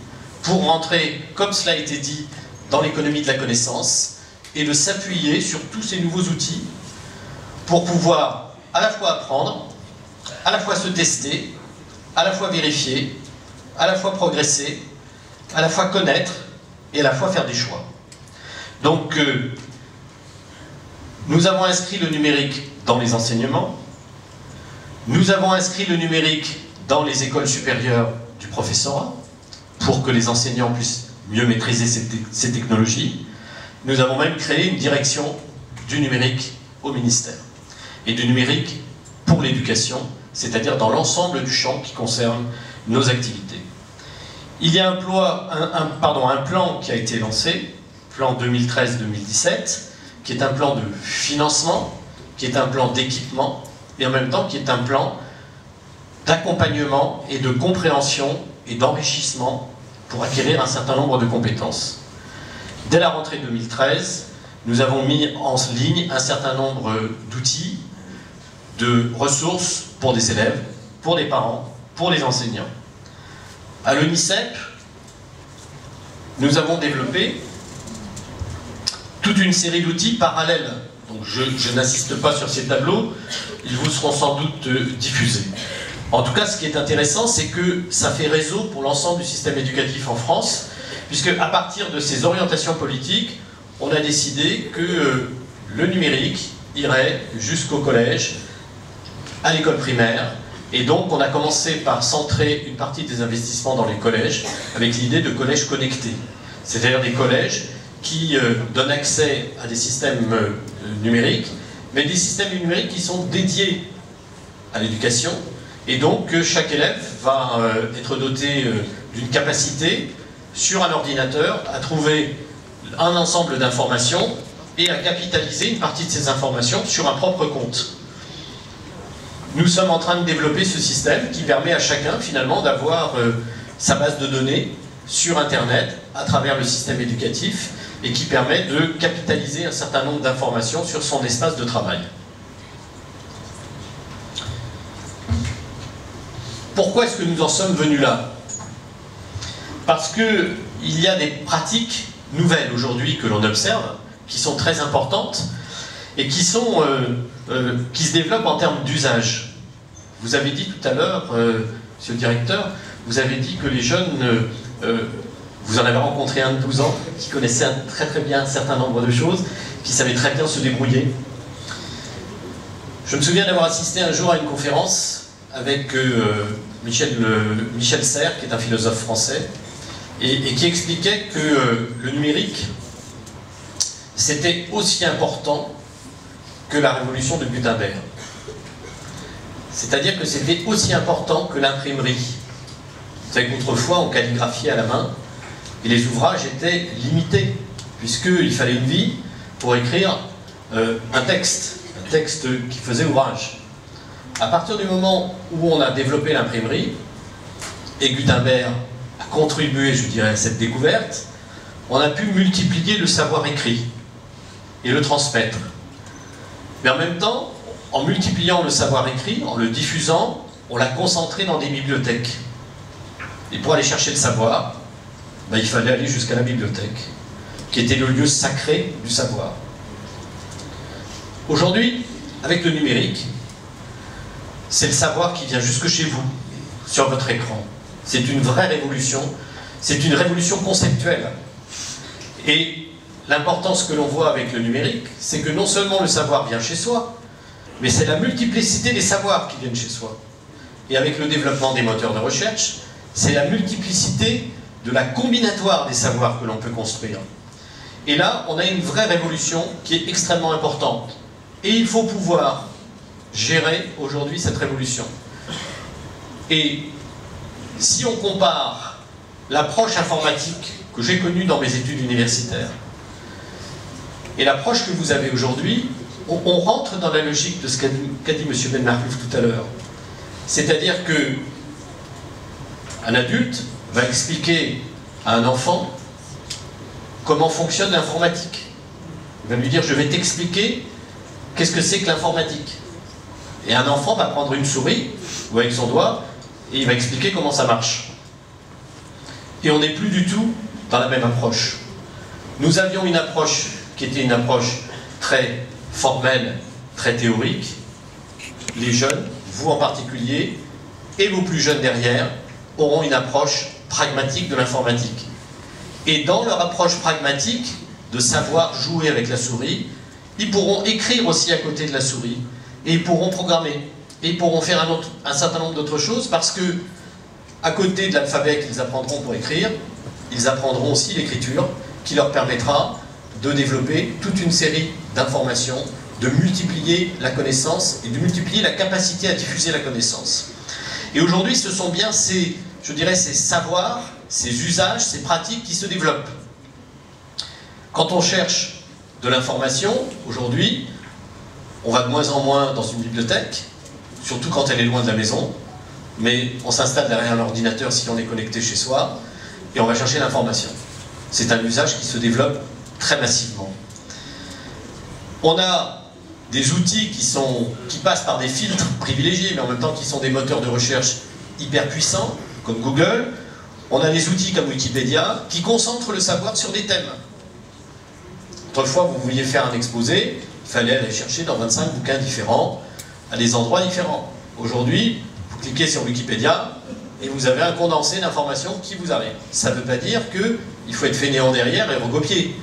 pour rentrer, comme cela a été dit, dans l'économie de la connaissance et de s'appuyer sur tous ces nouveaux outils pour pouvoir à la fois apprendre, à la fois se tester, à la fois vérifier, à la fois progresser, à la fois connaître et à la fois faire des choix. Donc, nous avons inscrit le numérique dans les enseignements, nous avons inscrit le numérique dans les écoles supérieures du professorat, pour que les enseignants puissent mieux maîtriser ces technologies. Nous avons même créé une direction du numérique au ministère, et du numérique pour l'éducation, c'est-à-dire dans l'ensemble du champ qui concerne nos activités. Il y a un plan qui a été lancé, plan 2013-2017, qui est un plan de financement, qui est un plan d'équipement, et en même temps qui est un plan d'accompagnement et de compréhension et d'enrichissement pour acquérir un certain nombre de compétences. Dès la rentrée 2013, nous avons mis en ligne un certain nombre d'outils, de ressources pour des élèves, pour des parents, pour les enseignants. À l'UNICEP, nous avons développé toute une série d'outils parallèles. Donc je n'insiste pas sur ces tableaux, ils vous seront sans doute diffusés. En tout cas, ce qui est intéressant, c'est que ça fait réseau pour l'ensemble du système éducatif en France, puisque à partir de ces orientations politiques, on a décidé que le numérique irait jusqu'au collège, à l'école primaire, et donc on a commencé par centrer une partie des investissements dans les collèges, avec l'idée de collèges connectés, c'est-à-dire des collèges qui donnent accès à des systèmes numériques, mais des systèmes numériques qui sont dédiés à l'éducation, et donc chaque élève va être doté d'une capacité sur un ordinateur à trouver un ensemble d'informations et à capitaliser une partie de ces informations sur un propre compte. Nous sommes en train de développer ce système qui permet à chacun finalement d'avoir sa base de données sur Internet à travers le système éducatif et qui permet de capitaliser un certain nombre d'informations sur son espace de travail. Pourquoi est-ce que nous en sommes venus là? Parce qu'il y a des pratiques nouvelles aujourd'hui que l'on observe, qui sont très importantes et qui se développent en termes d'usage. Vous avez dit tout à l'heure, monsieur le directeur, vous avez dit que les jeunes, vous en avez rencontré un de 12 ans, qui connaissait très bien un certain nombre de choses, qui savait très bien se débrouiller. Je me souviens d'avoir assisté un jour à une conférence avec Michel Serres, qui est un philosophe français, et qui expliquait que le numérique, c'était aussi important que la révolution de Gutenberg. C'est-à-dire que c'était aussi important que l'imprimerie. Vous savez qu'autrefois, on calligraphiait à la main, et les ouvrages étaient limités, puisqu'il fallait une vie pour écrire un texte qui faisait ouvrage. À partir du moment où on a développé l'imprimerie, et Gutenberg a contribué, je dirais, à cette découverte, on a pu multiplier le savoir écrit et le transmettre. Mais en même temps, en multipliant le savoir écrit, en le diffusant, on l'a concentré dans des bibliothèques. Et pour aller chercher le savoir, il fallait aller jusqu'à la bibliothèque, qui était le lieu sacré du savoir. Aujourd'hui, avec le numérique, c'est le savoir qui vient jusque chez vous, sur votre écran. C'est une vraie révolution, c'est une révolution conceptuelle. Et l'importance que l'on voit avec le numérique, c'est que non seulement le savoir vient chez soi, mais c'est la multiplicité des savoirs qui viennent chez soi. Et avec le développement des moteurs de recherche, c'est la multiplicité de la combinatoire des savoirs que l'on peut construire. Et là, on a une vraie révolution qui est extrêmement importante. Et il faut pouvoir gérer aujourd'hui cette révolution. Et si on compare l'approche informatique que j'ai connue dans mes études universitaires et l'approche que vous avez aujourd'hui, on rentre dans la logique de ce qu'a dit M. Ben Marcouf tout à l'heure. C'est-à-dire que un adulte va expliquer à un enfant comment fonctionne l'informatique. Il va lui dire, je vais t'expliquer qu'est-ce que c'est que l'informatique. Et un enfant va prendre une souris, ou avec son doigt, et il va expliquer comment ça marche. Et on n'est plus du tout dans la même approche. Nous avions une approche qui était une approche très formelle, très théorique. Les jeunes, vous en particulier, et vos plus jeunes derrière, auront une approche pragmatique de l'informatique. Et dans leur approche pragmatique, de savoir jouer avec la souris, ils pourront écrire aussi à côté de la souris, et ils pourront programmer, et ils pourront faire un certain nombre d'autres choses, parce que, à côté de l'alphabet qu'ils apprendront pour écrire, ils apprendront aussi l'écriture, qui leur permettra de développer toute une série d'informations, de multiplier la connaissance, et de multiplier la capacité à diffuser la connaissance. Et aujourd'hui, ce sont bien ces, je dirais, ces savoirs, ces usages, ces pratiques qui se développent. Quand on cherche de l'information, aujourd'hui, on va de moins en moins dans une bibliothèque, surtout quand elle est loin de la maison, mais on s'installe derrière l'ordinateur si on est connecté chez soi, et on va chercher l'information. C'est un usage qui se développe très massivement. On a des outils qui passent par des filtres privilégiés, mais en même temps qui sont des moteurs de recherche hyper puissants, comme Google. On a des outils comme Wikipédia, qui concentrent le savoir sur des thèmes. Autrefois, vous vouliez faire un exposé, il fallait aller chercher dans 25 bouquins différents, à des endroits différents. Aujourd'hui, vous cliquez sur Wikipédia, et vous avez un condensé d'informations qui vous arrive. Ça ne veut pas dire qu'il faut être fainéant derrière et recopier.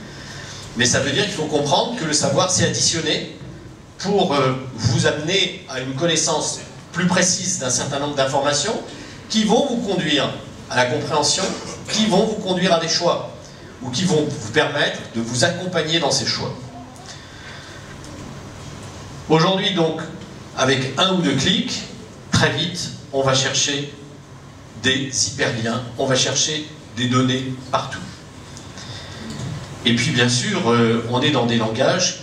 Mais ça veut dire qu'il faut comprendre que le savoir s'est additionné pour vous amener à une connaissance plus précise d'un certain nombre d'informations qui vont vous conduire à la compréhension, qui vont vous conduire à des choix, ou qui vont vous permettre de vous accompagner dans ces choix. Aujourd'hui donc, avec un ou deux clics, très vite, on va chercher des hyperliens, on va chercher des données partout. Et puis bien sûr, on est dans des langages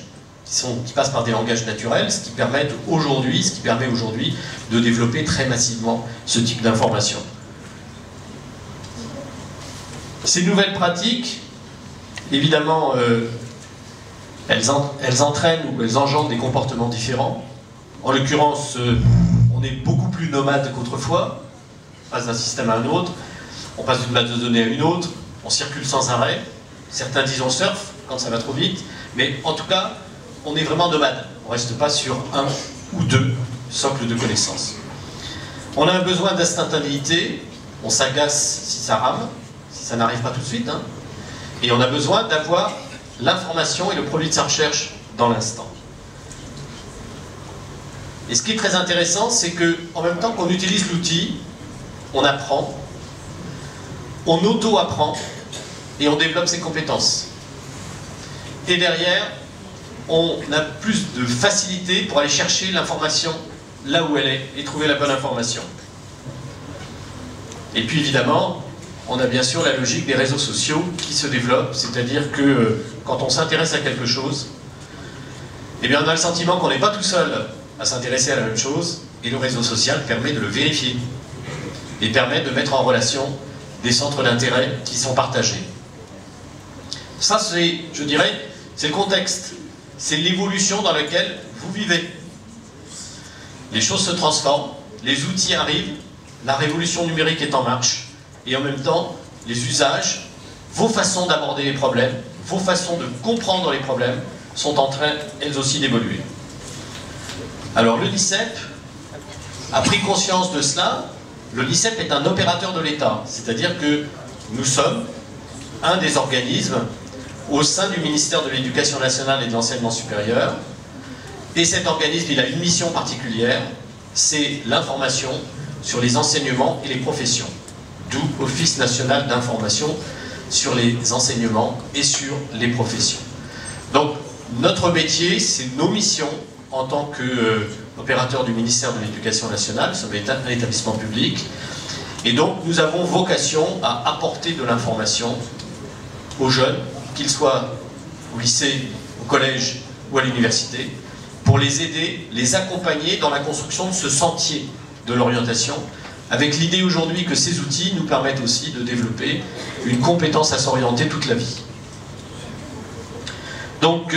qui passent par des langages naturels, ce qui permet aujourd'hui de développer très massivement ce type d'information. Ces nouvelles pratiques, évidemment, elles entraînent ou elles engendrent des comportements différents. En l'occurrence, on est beaucoup plus nomade qu'autrefois. On passe d'un système à un autre, on passe d'une base de données à une autre, on circule sans arrêt. Certains disent on surfe quand ça va trop vite, mais en tout cas, on est vraiment nomade. On ne reste pas sur un ou deux socles de connaissances. On a un besoin d'instantanéité, on s'agace si ça rame, si ça n'arrive pas tout de suite, hein, et on a besoin d'avoir l'information et le produit de sa recherche dans l'instant. Et ce qui est très intéressant, c'est qu'en même temps qu'on utilise l'outil, on apprend, on auto-apprend, et on développe ses compétences. Et derrière, on a plus de facilité pour aller chercher l'information là où elle est et trouver la bonne information. Et puis évidemment, on a bien sûr la logique des réseaux sociaux qui se développent, c'est-à-dire que quand on s'intéresse à quelque chose, eh bien on a le sentiment qu'on n'est pas tout seul à s'intéresser à la même chose, et le réseau social permet de le vérifier et permet de mettre en relation des centres d'intérêt qui sont partagés. Ça, c'est, je dirais, c'est le contexte, c'est l'évolution dans laquelle vous vivez. Les choses se transforment, les outils arrivent, la révolution numérique est en marche, et en même temps, les usages, vos façons d'aborder les problèmes, vos façons de comprendre les problèmes, sont en train, elles aussi, d'évoluer. Alors, le LICEP a pris conscience de cela. Le LICEP est un opérateur de l'État, c'est-à-dire que nous sommes un des organismes au sein du ministère de l'Éducation nationale et de l'enseignement supérieur. Et cet organisme, il a une mission particulière, c'est l'information sur les enseignements et les professions. D'où Office national d'information sur les enseignements et sur les professions. Donc, notre métier, c'est nos missions en tant qu'opérateur du ministère de l'Éducation nationale, nous sommes un établissement public, et donc nous avons vocation à apporter de l'information aux jeunes, qu'ils soient au lycée, au collège ou à l'université, pour les aider, les accompagner dans la construction de ce sentier de l'orientation, avec l'idée aujourd'hui que ces outils nous permettent aussi de développer une compétence à s'orienter toute la vie. Donc,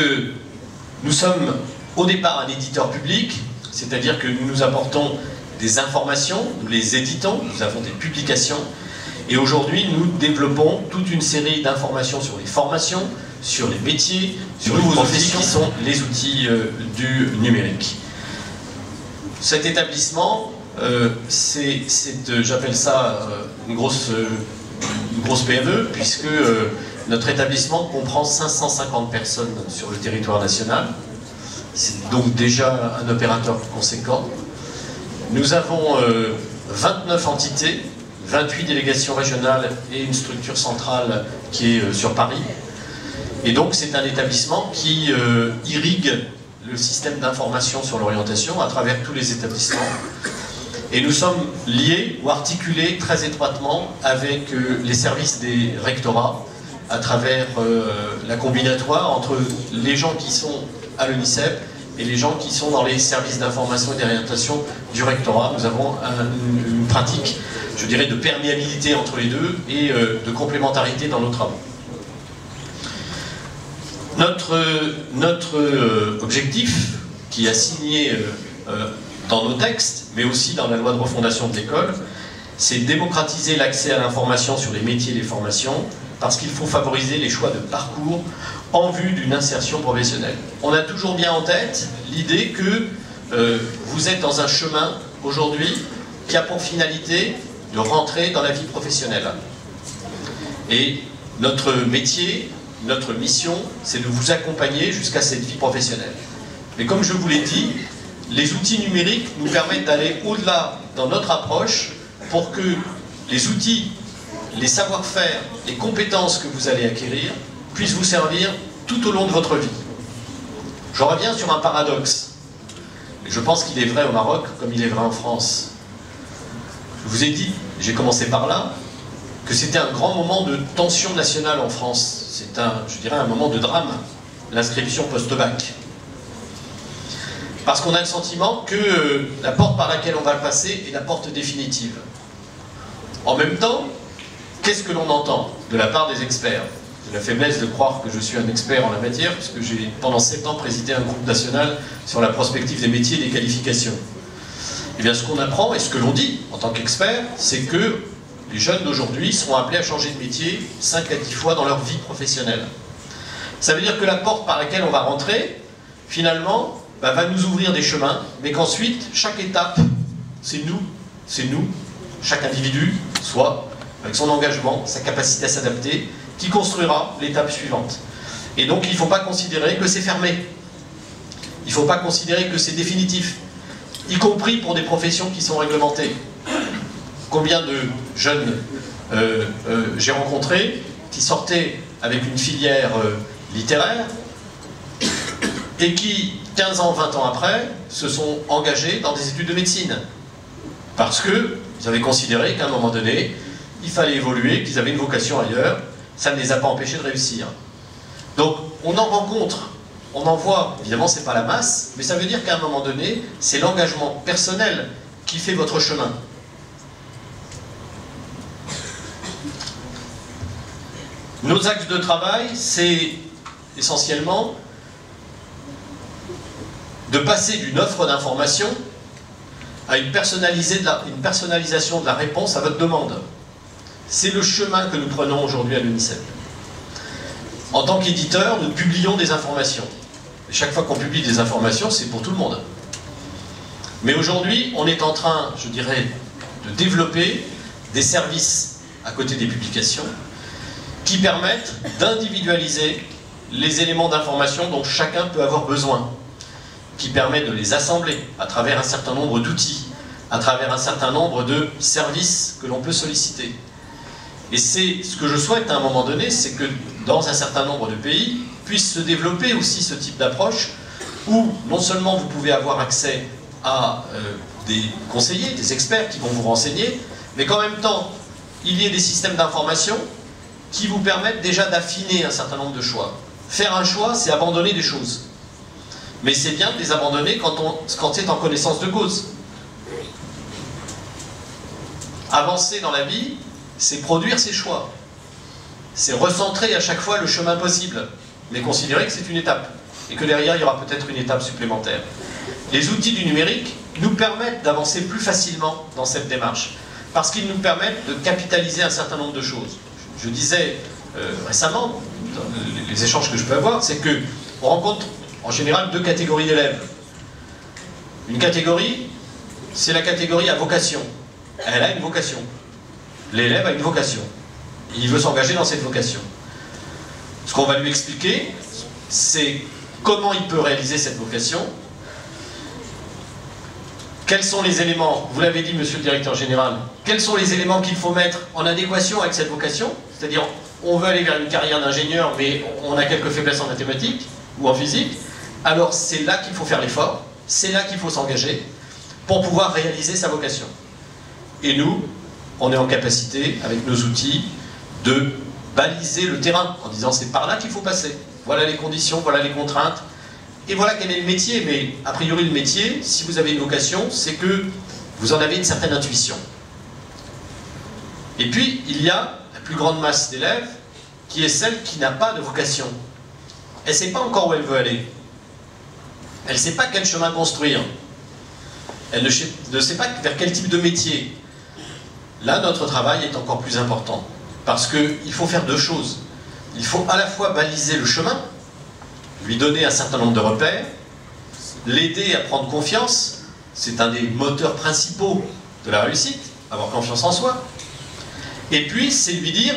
nous sommes au départ un éditeur public, c'est-à-dire que nous nous apportons des informations, nous les éditons, nous avons des publications, et aujourd'hui nous développons toute une série d'informations sur les formations, sur les métiers, sur les professions qui sont les outils du numérique. Cet établissement, j'appelle ça une grosse PME, puisque notre établissement comprend 550 personnes sur le territoire national. C'est donc déjà un opérateur conséquent. Nous avons 29 entités, 28 délégations régionales et une structure centrale qui est sur Paris. Et donc c'est un établissement qui irrigue le système d'information sur l'orientation à travers tous les établissements. Et nous sommes liés ou articulés très étroitement avec les services des rectorats à travers la combinatoire entre les gens qui sont à l'UNICEP et les gens qui sont dans les services d'information et d'orientation du rectorat. Nous avons une pratique, je dirais, de perméabilité entre les deux et de complémentarité dans nos travaux. Notre objectif, qui est assigné dans nos textes, mais aussi dans la loi de refondation de l'école, c'est démocratiser l'accès à l'information sur les métiers et les formations, parce qu'il faut favoriser les choix de parcours en vue d'une insertion professionnelle. On a toujours bien en tête l'idée que vous êtes dans un chemin aujourd'hui qui a pour finalité de rentrer dans la vie professionnelle. Et notre métier, notre mission, c'est de vous accompagner jusqu'à cette vie professionnelle. Mais comme je vous l'ai dit, les outils numériques nous permettent d'aller au-delà dans notre approche pour que les outils, les savoir-faire, les compétences que vous allez acquérir puissent vous servir tout au long de votre vie. Je reviens sur un paradoxe. Je pense qu'il est vrai au Maroc comme il est vrai en France. Je vous ai dit, j'ai commencé par là, que c'était un grand moment de tension nationale en France. C'est je dirais, un moment de drame, l'inscription post-bac. Parce qu'on a le sentiment que la porte par laquelle on va passer est la porte définitive. En même temps, qu'est-ce que l'on entend de la part des experts? J'ai la faiblesse de croire que je suis un expert en la matière, puisque j'ai pendant 7 ans présidé un groupe national sur la prospective des métiers et des qualifications. Et bien ce qu'on apprend et ce que l'on dit en tant qu'expert, c'est que les jeunes d'aujourd'hui seront appelés à changer de métier 5 à 10 fois dans leur vie professionnelle. Ça veut dire que la porte par laquelle on va rentrer, finalement, va nous ouvrir des chemins, mais qu'ensuite, chaque étape, c'est nous, chaque individu, soit avec son engagement, sa capacité à s'adapter, qui construira l'étape suivante. Et donc, il ne faut pas considérer que c'est fermé. Il ne faut pas considérer que c'est définitif, y compris pour des professions qui sont réglementées. Combien de jeunes j'ai rencontrés qui sortaient avec une filière littéraire et qui, 15 ans, 20 ans après, se sont engagés dans des études de médecine. Parce qu'ils avaient considéré qu'à un moment donné, il fallait évoluer, qu'ils avaient une vocation ailleurs, ça ne les a pas empêchés de réussir. Donc, on en rencontre, on en voit, évidemment, c'est pas la masse, mais ça veut dire qu'à un moment donné, c'est l'engagement personnel qui fait votre chemin. Nos axes de travail, c'est essentiellement de passer d'une offre d'information à une personnalisation de la réponse à votre demande. C'est le chemin que nous prenons aujourd'hui à l'UNICEF. En tant qu'éditeur, nous publions des informations. Et chaque fois qu'on publie des informations, c'est pour tout le monde. Mais aujourd'hui, on est en train, je dirais, de développer des services à côté des publications qui permettent d'individualiser les éléments d'information dont chacun peut avoir besoin, qui permet de les assembler à travers un certain nombre d'outils, à travers un certain nombre de services que l'on peut solliciter. Et c'est ce que je souhaite à un moment donné, c'est que dans un certain nombre de pays, puisse se développer aussi ce type d'approche, où non seulement vous pouvez avoir accès à des conseillers, des experts qui vont vous renseigner, mais qu'en même temps, il y ait des systèmes d'information qui vous permettent déjà d'affiner un certain nombre de choix. Faire un choix, c'est abandonner des choses. Mais c'est bien de les abandonner quand c'est en connaissance de cause. Avancer dans la vie, c'est produire ses choix. C'est recentrer à chaque fois le chemin possible, mais considérer que c'est une étape, et que derrière, il y aura peut-être une étape supplémentaire. Les outils du numérique nous permettent d'avancer plus facilement dans cette démarche, parce qu'ils nous permettent de capitaliser un certain nombre de choses. Je disais récemment, dans les échanges que je peux avoir, c'est qu'on rencontre en général 2 catégories d'élèves. Une catégorie, c'est la catégorie à vocation. Elle a une vocation. L'élève a une vocation. Il veut s'engager dans cette vocation. Ce qu'on va lui expliquer, c'est comment il peut réaliser cette vocation, quels sont les éléments, vous l'avez dit monsieur le directeur général, quels sont les éléments qu'il faut mettre en adéquation avec cette vocation, c'est-à-dire on veut aller vers une carrière d'ingénieur mais on a quelques faiblesses en mathématiques ou en physique, alors c'est là qu'il faut faire l'effort, c'est là qu'il faut s'engager pour pouvoir réaliser sa vocation. Et nous, on est en capacité, avec nos outils, de baliser le terrain en disant c'est par là qu'il faut passer. Voilà les conditions, voilà les contraintes, et voilà quel est le métier. Mais a priori le métier, si vous avez une vocation, c'est que vous en avez une certaine intuition. Et puis il y a la plus grande masse d'élèves qui est celle qui n'a pas de vocation. Elle ne sait pas encore où elle veut aller. Elle ne sait pas quel chemin construire. Elle ne sait pas vers quel type de métier. Là, notre travail est encore plus important. Parce qu'il faut faire 2 choses. Il faut à la fois baliser le chemin, lui donner un certain nombre de repères, l'aider à prendre confiance, c'est un des moteurs principaux de la réussite, avoir confiance en soi. Et puis, c'est lui dire,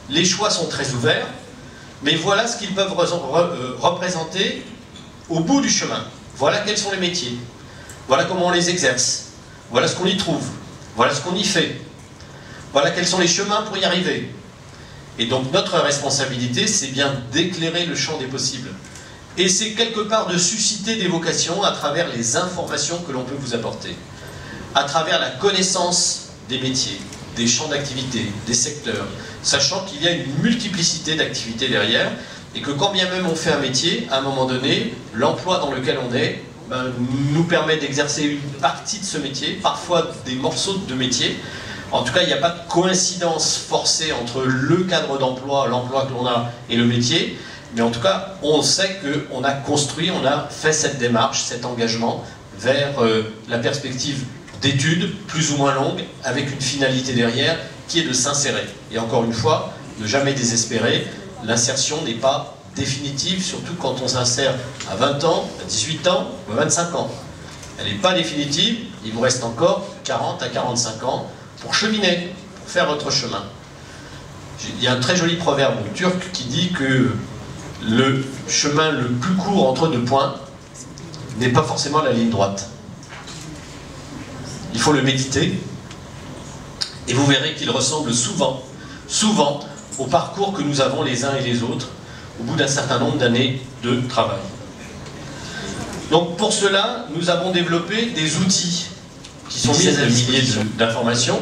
les choix sont très ouverts, mais voilà ce qu'ils peuvent représenter au bout du chemin. Voilà quels sont les métiers. Voilà comment on les exerce. Voilà ce qu'on y trouve. Voilà ce qu'on y fait. Voilà quels sont les chemins pour y arriver. Et donc notre responsabilité, c'est bien d'éclairer le champ des possibles. Et c'est quelque part de susciter des vocations à travers les informations que l'on peut vous apporter. À travers la connaissance des métiers, des champs d'activité, des secteurs, sachant qu'il y a une multiplicité d'activités derrière, et que quand bien même on fait un métier, à un moment donné, l'emploi dans lequel on est nous permet d'exercer une partie de ce métier, parfois des morceaux de métier. En tout cas, il n'y a pas de coïncidence forcée entre le cadre d'emploi, l'emploi que l'on a et le métier, mais en tout cas, on sait qu'on a construit, on a fait cette démarche, cet engagement vers la perspective d'études plus ou moins longues, avec une finalité derrière qui est de s'insérer. Et encore une fois, ne jamais désespérer, l'insertion n'est pas définitive, surtout quand on s'insère à 20 ans, à 18 ans ou à 25 ans. Elle n'est pas définitive, il vous reste encore 40 à 45 ans pour cheminer, pour faire votre chemin. Il y a un très joli proverbe turc qui dit que le chemin le plus court entre deux points n'est pas forcément la ligne droite. Il faut le méditer, et vous verrez qu'il ressemble souvent au parcours que nous avons les uns et les autres au bout d'un certain nombre d'années de travail. Donc pour cela, nous avons développé des outils qui sont mis à milliers d'informations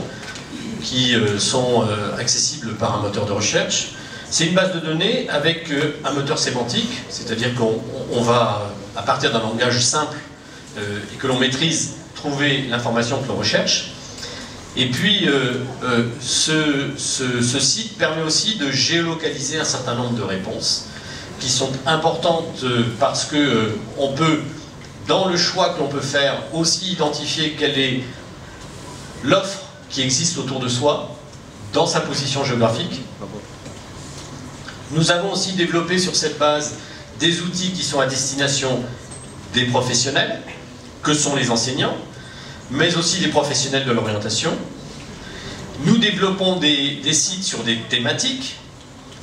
qui sont accessibles par un moteur de recherche. C'est une base de données avec un moteur sémantique, c'est-à-dire qu'on va, à partir d'un langage simple et que l'on maîtrise, trouver l'information que l'on recherche. Et puis, ce site permet aussi de géolocaliser un certain nombre de réponses qui sont importantes parce que on peut, dans le choix que l'on peut faire, aussi identifier quelle est l'offre qui existe autour de soi dans sa position géographique. Nous avons aussi développé sur cette base des outils qui sont à destination des professionnels, que sont les enseignants, mais aussi des professionnels de l'orientation. Nous développons des sites sur des thématiques,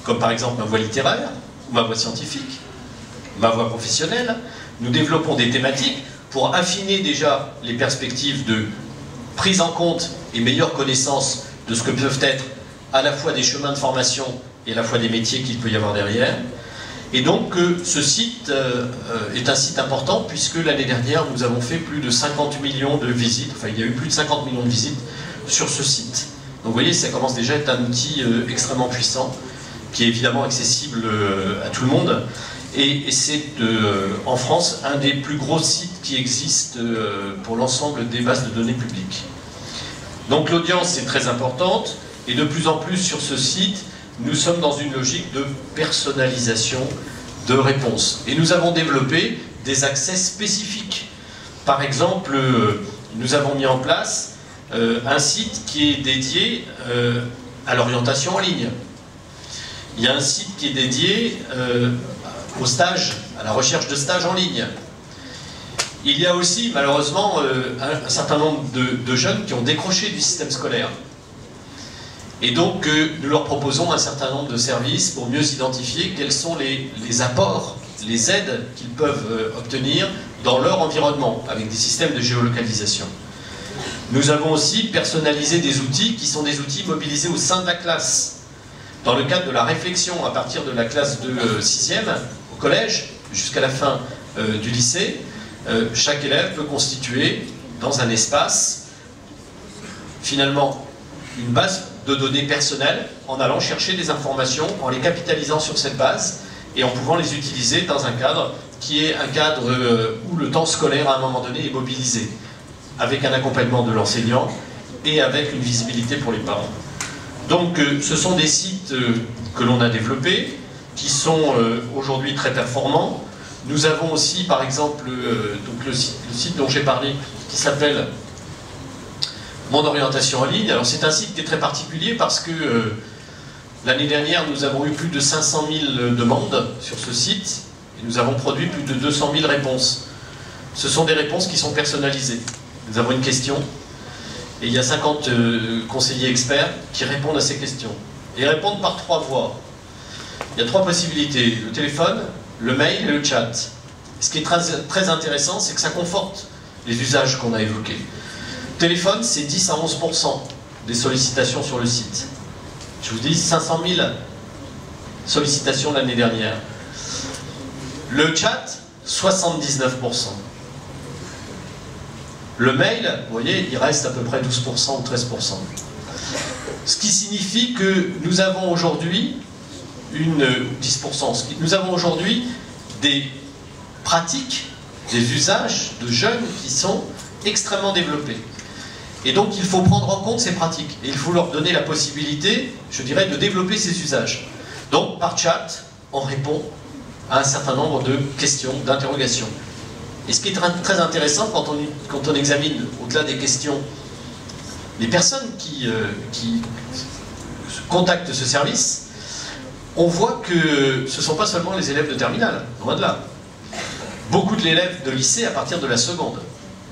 comme par exemple ma voie littéraire, ma voie scientifique, ma voie professionnelle. Nous développons des thématiques pour affiner déjà les perspectives de prise en compte et meilleure connaissance de ce que peuvent être à la fois des chemins de formation et à la fois des métiers qu'il peut y avoir derrière. Et donc ce site est un site important puisque l'année dernière nous avons fait plus de 50 millions de visites, enfin il y a eu plus de 50 millions de visites sur ce site. Donc vous voyez, ça commence déjà à être un outil extrêmement puissant qui est évidemment accessible à tout le monde. Et c'est en France un des plus gros sites qui existent pour l'ensemble des bases de données publiques. Donc l'audience est très importante et de plus en plus sur ce site, nous sommes dans une logique de personnalisation de réponses. Et nous avons développé des accès spécifiques. Par exemple, nous avons mis en place un site qui est dédié à l'orientation en ligne. Il y a un site qui est dédié au stage, à la recherche de stages en ligne. Il y a aussi, malheureusement, un certain nombre de jeunes qui ont décroché du système scolaire. Et donc, nous leur proposons un certain nombre de services pour mieux identifier quels sont les apports, les aides qu'ils peuvent obtenir dans leur environnement, avec des systèmes de géolocalisation. Nous avons aussi personnalisé des outils qui sont des outils mobilisés au sein de la classe. Dans le cadre de la réflexion à partir de la classe de 6e, au collège, jusqu'à la fin du lycée, chaque élève peut constituer dans un espace, finalement, une base de données personnelles en allant chercher des informations, en les capitalisant sur cette base et en pouvant les utiliser dans un cadre qui est un cadre où le temps scolaire à un moment donné est mobilisé, avec un accompagnement de l'enseignant et avec une visibilité pour les parents. Donc ce sont des sites que l'on a développés, qui sont aujourd'hui très performants. Nous avons aussi par exemple donc le site dont j'ai parlé qui s'appelle Mon orientation en ligne. Alors c'est un site qui est très particulier parce que l'année dernière nous avons eu plus de 500 000 demandes sur ce site et nous avons produit plus de 200 000 réponses. Ce sont des réponses qui sont personnalisées. Nous avons une question et il y a 50 conseillers experts qui répondent à ces questions. Et ils répondent par 3 voies. Il y a 3 possibilités, le téléphone, le mail et le chat. Ce qui est très intéressant, c'est que ça conforte les usages qu'on a évoqués. Téléphone, c'est 10 à 11% des sollicitations sur le site. Je vous dis 500 000 sollicitations l'année dernière. Le chat, 79%. Le mail, vous voyez, il reste à peu près 12% ou 13%. Ce qui signifie que nous avons aujourd'hui 10%. Nous avons aujourd'hui des pratiques, des usages de jeunes qui sont extrêmement développés. Et donc il faut prendre en compte ces pratiques. Et il faut leur donner la possibilité, je dirais, de développer ces usages. Donc par chat, on répond à un certain nombre de questions, d'interrogations. Et ce qui est très intéressant quand on examine, au-delà des questions, les personnes qui contactent ce service, on voit que ce ne sont pas seulement les élèves de terminale, loin de là. Beaucoup d'élèves de lycée à partir de la seconde.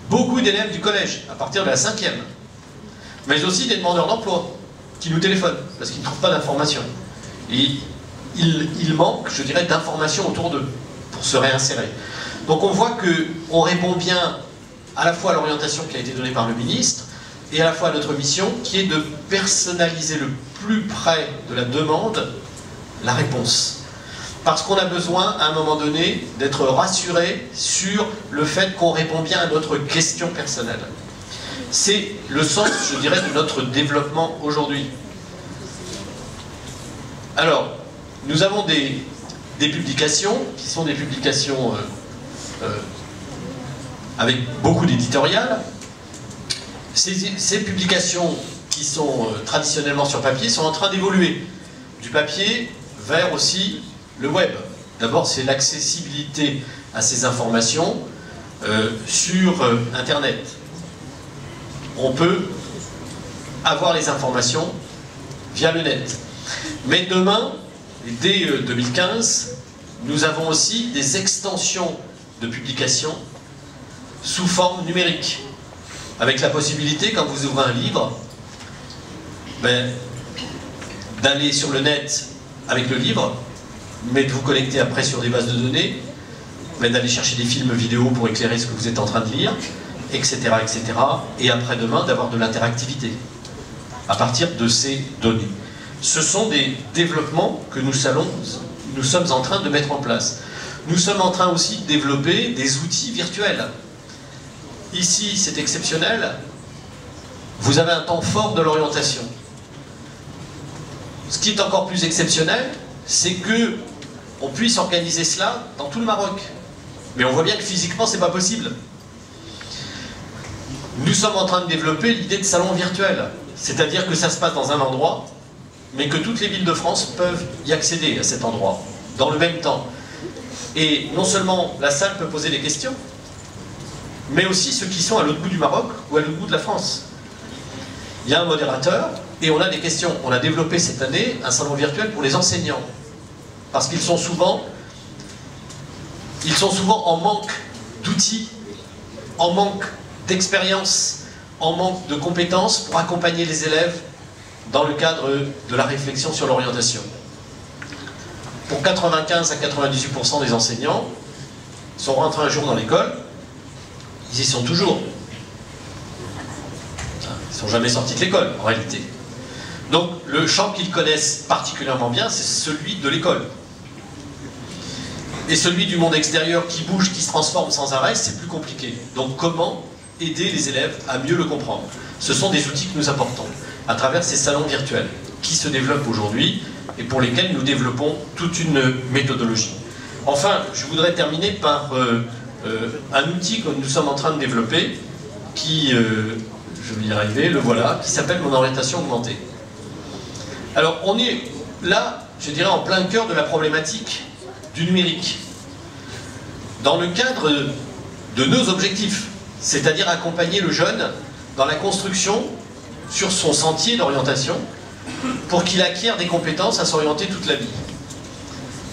Beaucoup d'élèves du collège à partir de la 5e. Mais aussi des demandeurs d'emploi qui nous téléphonent parce qu'ils ne trouvent pas d'informations. Et il manque, je dirais, d'informations autour d'eux pour se réinsérer. Donc on voit qu'on répond bien à la fois à l'orientation qui a été donnée par le ministre et à la fois à notre mission qui est de personnaliser le plus près de la demande la réponse. Parce qu'on a besoin, à un moment donné, d'être rassuré sur le fait qu'on répond bien à notre question personnelle. C'est le sens, je dirais, de notre développement aujourd'hui. Alors, nous avons des publications, qui sont des publications avec beaucoup d'éditorial. Ces publications, qui sont traditionnellement sur papier, sont en train d'évoluer. Du papier vers aussi le web. D'abord, c'est l'accessibilité à ces informations sur Internet. On peut avoir les informations via le net. Mais demain, dès 2015, nous avons aussi des extensions de publications sous forme numérique. Avec la possibilité, quand vous ouvrez un livre, d'aller sur le net avec le livre, mais de vous connecter après sur des bases de données, d'aller chercher des films vidéo pour éclairer ce que vous êtes en train de lire, etc. etc. Et après-demain, d'avoir de l'interactivité à partir de ces données. Ce sont des développements que nous sommes en train de mettre en place. Nous sommes en train aussi de développer des outils virtuels. Ici, c'est exceptionnel. Vous avez un temps fort de l'orientation. Ce qui est encore plus exceptionnel, c'est que on puisse organiser cela dans tout le Maroc. Mais on voit bien que physiquement, c'est pas possible. Nous sommes en train de développer l'idée de salon virtuel. C'est-à-dire que ça se passe dans un endroit, mais que toutes les villes de France peuvent y accéder à cet endroit, dans le même temps. Et non seulement la salle peut poser des questions, mais aussi ceux qui sont à l'autre bout du Maroc ou à l'autre bout de la France. Il y a un modérateur et on a des questions. On a développé cette année un salon virtuel pour les enseignants. Parce qu'ils sont souvent en manque d'outils, en manque d'expérience, en manque de compétences pour accompagner les élèves dans le cadre de la réflexion sur l'orientation. Pour 95 à 98% des enseignants, ils sont rentrés un jour dans l'école, ils y sont toujours. Ils ne sont jamais sortis de l'école, en réalité. Donc, le champ qu'ils connaissent particulièrement bien, c'est celui de l'école. Et celui du monde extérieur qui bouge, qui se transforme sans arrêt, c'est plus compliqué. Donc, comment aider les élèves à mieux le comprendre? Ce sont des outils que nous apportons à travers ces salons virtuels qui se développent aujourd'hui et pour lesquels nous développons toute une méthodologie. Enfin, je voudrais terminer par un outil que nous sommes en train de développer qui, je vais y arriver, le voilà, qui s'appelle Mon orientation augmentée. Alors, on est là, je dirais, en plein cœur de la problématique du numérique. Dans le cadre de nos objectifs, c'est-à-dire accompagner le jeune dans la construction sur son sentier d'orientation pour qu'il acquiert des compétences à s'orienter toute la vie.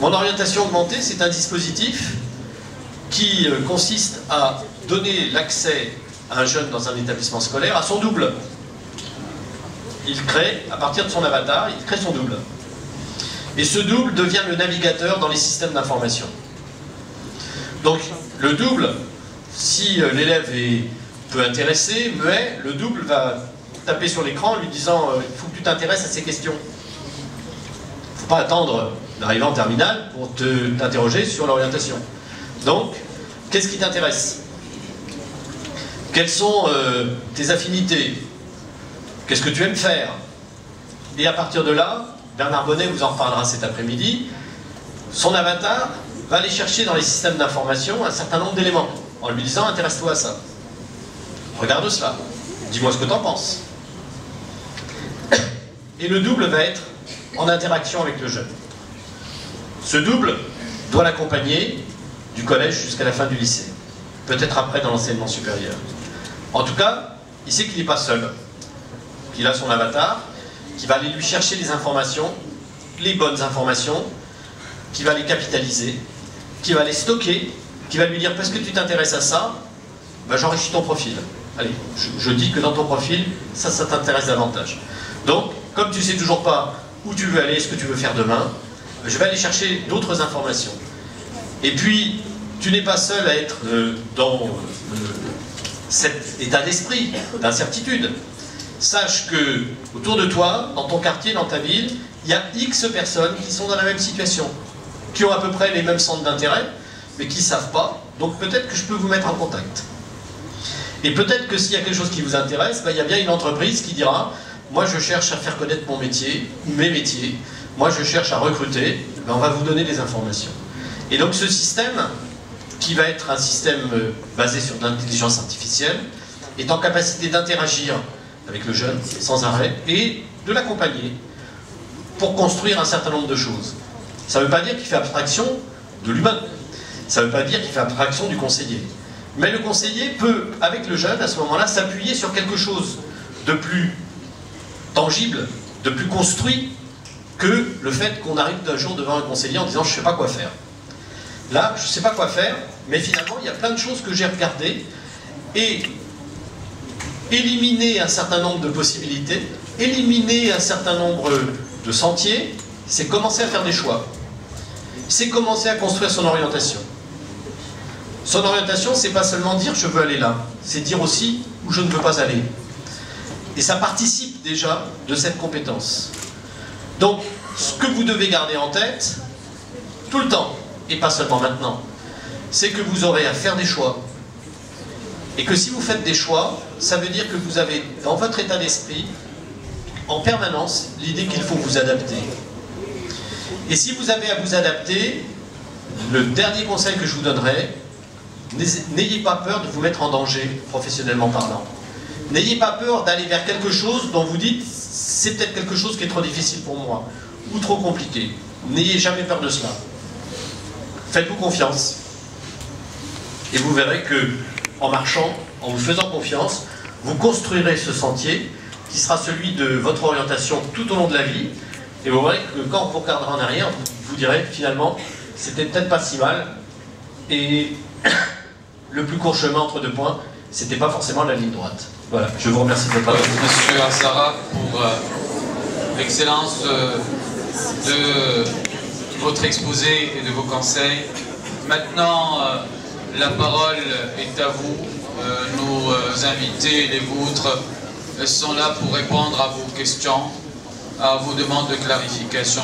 Mon orientation augmentée, c'est un dispositif qui consiste à donner l'accès à un jeune dans un établissement scolaire à son double. Il crée, à partir de son avatar, il crée son double. Et ce double devient le navigateur dans les systèmes d'information. Donc, le double, si l'élève est peu intéressé, muet, le double va taper sur l'écran en lui disant « il faut que tu t'intéresses à ces questions ». Il ne faut pas attendre d'arriver en terminale pour t'interroger sur l'orientation. Donc, qu'est-ce qui t'intéresse? Quelles sont tes affinités? Qu'est-ce que tu aimes faire? Et à partir de là, Bernard Bonnet vous en reparlera cet après-midi, son avatar va aller chercher dans les systèmes d'information un certain nombre d'éléments, en lui disant « intéresse-toi à ça, regarde cela, dis-moi ce que tu en penses ». Et le double va être en interaction avec le jeune. Ce double doit l'accompagner du collège jusqu'à la fin du lycée, peut-être après dans l'enseignement supérieur. En tout cas, il sait qu'il n'est pas seul, qu'il a son avatar, qui va aller lui chercher les informations, les bonnes informations, qui va les capitaliser, qui va les stocker, qui va lui dire parce que tu t'intéresses à ça, ben j'enrichis ton profil. Allez, je dis que dans ton profil, ça t'intéresse davantage. Donc, comme tu sais toujours pas où tu veux aller, ce que tu veux faire demain, je vais aller chercher d'autres informations. Et puis, tu n'es pas seul à être dans cet état d'esprit, d'incertitude. Sache que autour de toi, dans ton quartier, dans ta ville, il y a X personnes qui sont dans la même situation, qui ont à peu près les mêmes centres d'intérêt, mais qui ne savent pas. Donc peut-être que je peux vous mettre en contact. Et peut-être que s'il y a quelque chose qui vous intéresse, ben, il y a bien une entreprise qui dira « Moi, je cherche à faire connaître mon métier, mes métiers. Moi, je cherche à recruter. Ben, on va vous donner des informations. » Et donc ce système, qui va être un système basé sur l'intelligence artificielle, est en capacité d'interagir avec le jeune sans arrêt et de l'accompagner pour construire un certain nombre de choses. Ça ne veut pas dire qu'il fait abstraction de l'humain. Ça ne veut pas dire qu'il fait abstraction du conseiller. Mais le conseiller peut, avec le jeune, à ce moment-là, s'appuyer sur quelque chose de plus tangible, de plus construit que le fait qu'on arrive d'un jour devant un conseiller en disant « je ne sais pas quoi faire ». Là, je ne sais pas quoi faire, mais finalement, il y a plein de choses que j'ai regardées et éliminer un certain nombre de possibilités, éliminer un certain nombre de sentiers, c'est commencer à faire des choix. C'est commencer à construire son orientation. Son orientation, c'est pas seulement dire je veux aller là, c'est dire aussi où je ne veux pas aller. Et ça participe déjà de cette compétence. Donc, ce que vous devez garder en tête, tout le temps, et pas seulement maintenant, c'est que vous aurez à faire des choix. Et que si vous faites des choix, ça veut dire que vous avez dans votre état d'esprit, en permanence, l'idée qu'il faut vous adapter. Et si vous avez à vous adapter, le dernier conseil que je vous donnerai, n'ayez pas peur de vous mettre en danger, professionnellement parlant. N'ayez pas peur d'aller vers quelque chose dont vous dites, c'est peut-être quelque chose qui est trop difficile pour moi, ou trop compliqué. N'ayez jamais peur de cela. Faites-vous confiance. Et vous verrez que, en marchant, en vous faisant confiance, vous construirez ce sentier qui sera celui de votre orientation tout au long de la vie. Et vous verrez que quand vous regarderez en arrière, vous direz finalement, c'était peut-être pas si mal. Et le plus court chemin entre deux points, c'était pas forcément la ligne droite. Voilà, je vous remercie de votre attention. Monsieur Assara, pour l'excellence de votre exposé et de vos conseils. Maintenant, la parole est à vous. Nos invités, les vôtres, sont là pour répondre à vos questions, à vos demandes de clarification.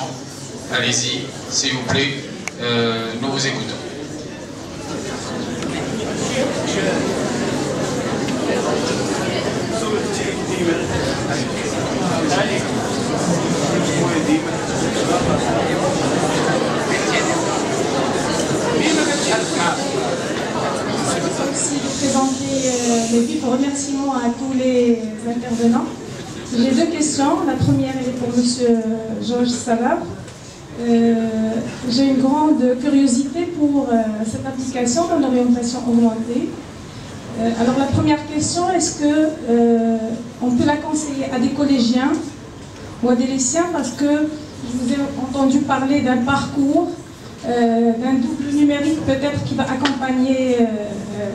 Allez-y, s'il vous plaît, nous vous écoutons. Merci de présenter mes vifs remerciements à tous les intervenants. J'ai deux questions. La première elle est pour M. Georges Salab. J'ai une grande curiosité pour cette application dans l'orientation augmentée. Alors la première question, est-ce que on peut la conseiller à des collégiens ou à des lycéens, parce que je vous ai entendu parler d'un parcours, d'un double numérique peut-être qui va accompagner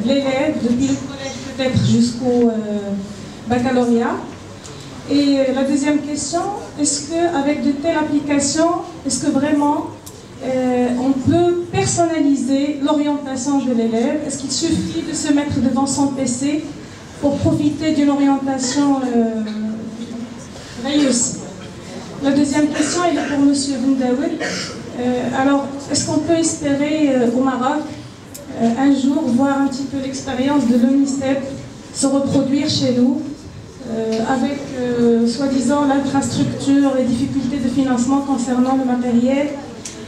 l'élève depuis le collège peut-être jusqu'au baccalauréat. Et la deuxième question, est-ce qu'avec de telles applications, est-ce que vraiment on peut personnaliser l'orientation de l'élève? Est-ce qu'il suffit de se mettre devant son PC pour profiter d'une orientation réussie? La deuxième question elle est pour M. Bendaoui. Alors, est-ce qu'on peut espérer au Maroc un jour voir un petit peu l'expérience de l'ONICEP se reproduire chez nous, avec soi-disant l'infrastructure et difficultés de financement concernant le matériel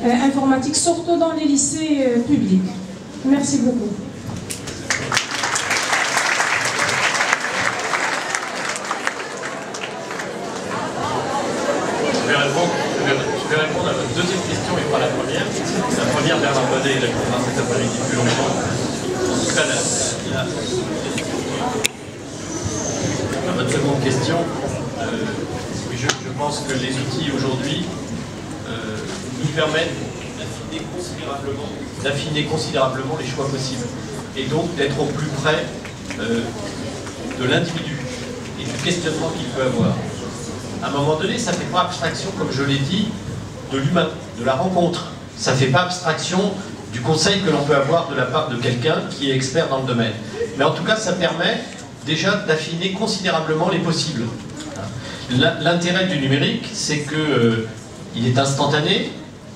informatique, surtout dans les lycées publics. Merci beaucoup. Je vais répondre à votre deuxième question et pas la première. La première, Bernard Badet, il répondra cet après-midi plus longtemps. En tout cas, à votre seconde question, oui, je pense que les outils aujourd'hui nous permettent d'affiner considérablement les choix possibles et donc d'être au plus près de l'individu et du questionnement qu'il peut avoir. À un moment donné, ça ne fait pas abstraction, comme je l'ai dit, de l'humain, de la rencontre. Ça ne fait pas abstraction du conseil que l'on peut avoir de la part de quelqu'un qui est expert dans le domaine. Mais en tout cas, ça permet déjà d'affiner considérablement les possibles. L'intérêt du numérique, c'est qu'il est instantané,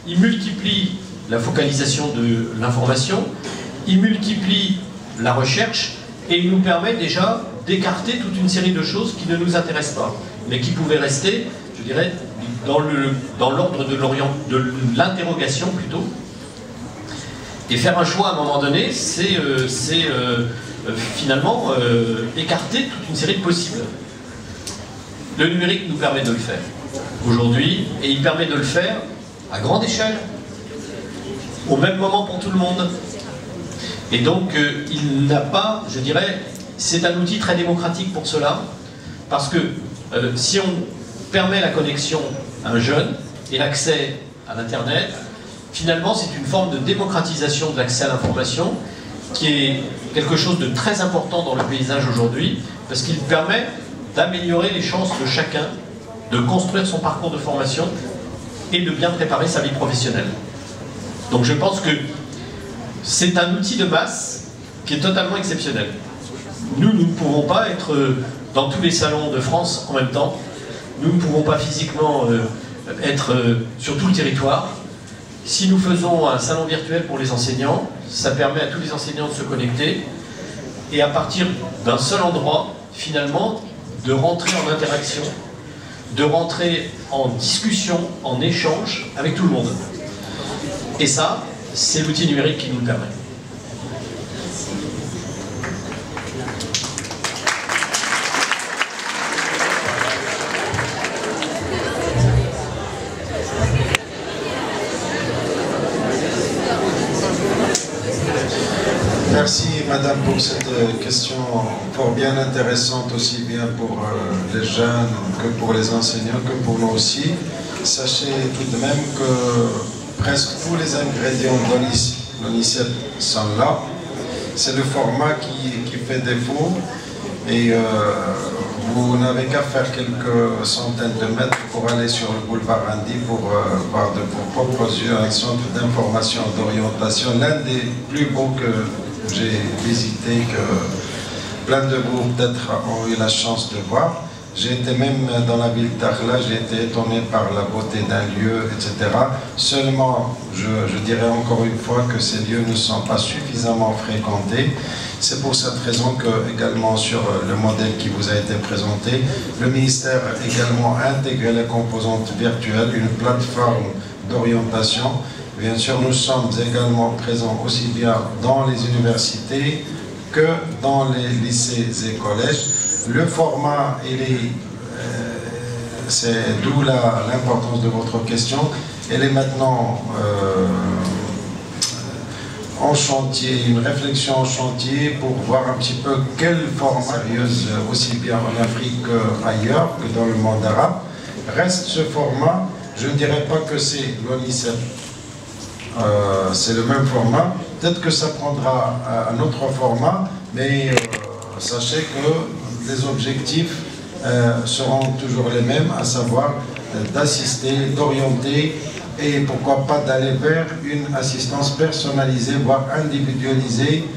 il multiplie la focalisation de l'information, il multiplie la recherche et il nous permet déjà d'écarter toute une série de choses qui ne nous intéressent pas, mais qui pouvaient rester, je dirais, dans l'ordre de l'interrogation plutôt. Et faire un choix à un moment donné, c'est finalement écarter toute une série de possibles. Le numérique nous permet de le faire aujourd'hui, et il permet de le faire à grande échelle, au même moment pour tout le monde. Et donc, il n'a pas, je dirais, c'est un outil très démocratique pour cela, parce que si on permet la connexion à un jeune et l'accès à l'Internet, finalement, c'est une forme de démocratisation de l'accès à l'information qui est quelque chose de très important dans le paysage aujourd'hui, parce qu'il permet d'améliorer les chances de chacun de construire son parcours de formation et de bien préparer sa vie professionnelle. Donc je pense que c'est un outil de masse qui est totalement exceptionnel. Nous ne pouvons pas être dans tous les salons de France en même temps. Nous ne pouvons pas physiquement être sur tout le territoire. Si nous faisons un salon virtuel pour les enseignants, ça permet à tous les enseignants de se connecter et à partir d'un seul endroit, finalement, de rentrer en interaction, de rentrer en discussion, en échange avec tout le monde. Et ça, c'est l'outil numérique qui nous le permet. Merci Madame pour cette question fort bien intéressante, aussi bien pour les jeunes que pour les enseignants, que pour nous aussi. Sachez tout de même que presque tous les ingrédients de l'ONICEP sont là. C'est le format qui fait défaut et vous n'avez qu'à faire quelques centaines de mètres pour aller sur le boulevard Andy pour voir de vos propres yeux un centre d'information d'orientation, l'un des plus beaux que j'ai visité, que plein de vous peut-être ont eu la chance de voir. J'ai été même dans la ville d'Arla, j'ai été étonné par la beauté d'un lieu, etc. Seulement, je dirais encore une fois que ces lieux ne sont pas suffisamment fréquentés. C'est pour cette raison que, également sur le modèle qui vous a été présenté, le ministère a également intégré les composantes virtuelles, une plateforme d'orientation. Bien sûr, nous sommes également présents aussi bien dans les universités que dans les lycées et collèges. Le format, c'est d'où l'importance de votre question. Elle est maintenant en chantier, une réflexion en chantier pour voir un petit peu quel format sérieuse, aussi bien en Afrique qu'ailleurs, que dans le monde arabe. Reste ce format, je ne dirais pas que c'est l'ONICEP. C'est le même format, peut-être que ça prendra un autre format, mais sachez que les objectifs seront toujours les mêmes, à savoir d'assister, d'orienter et pourquoi pas d'aller vers une assistance personnalisée, voire individualisée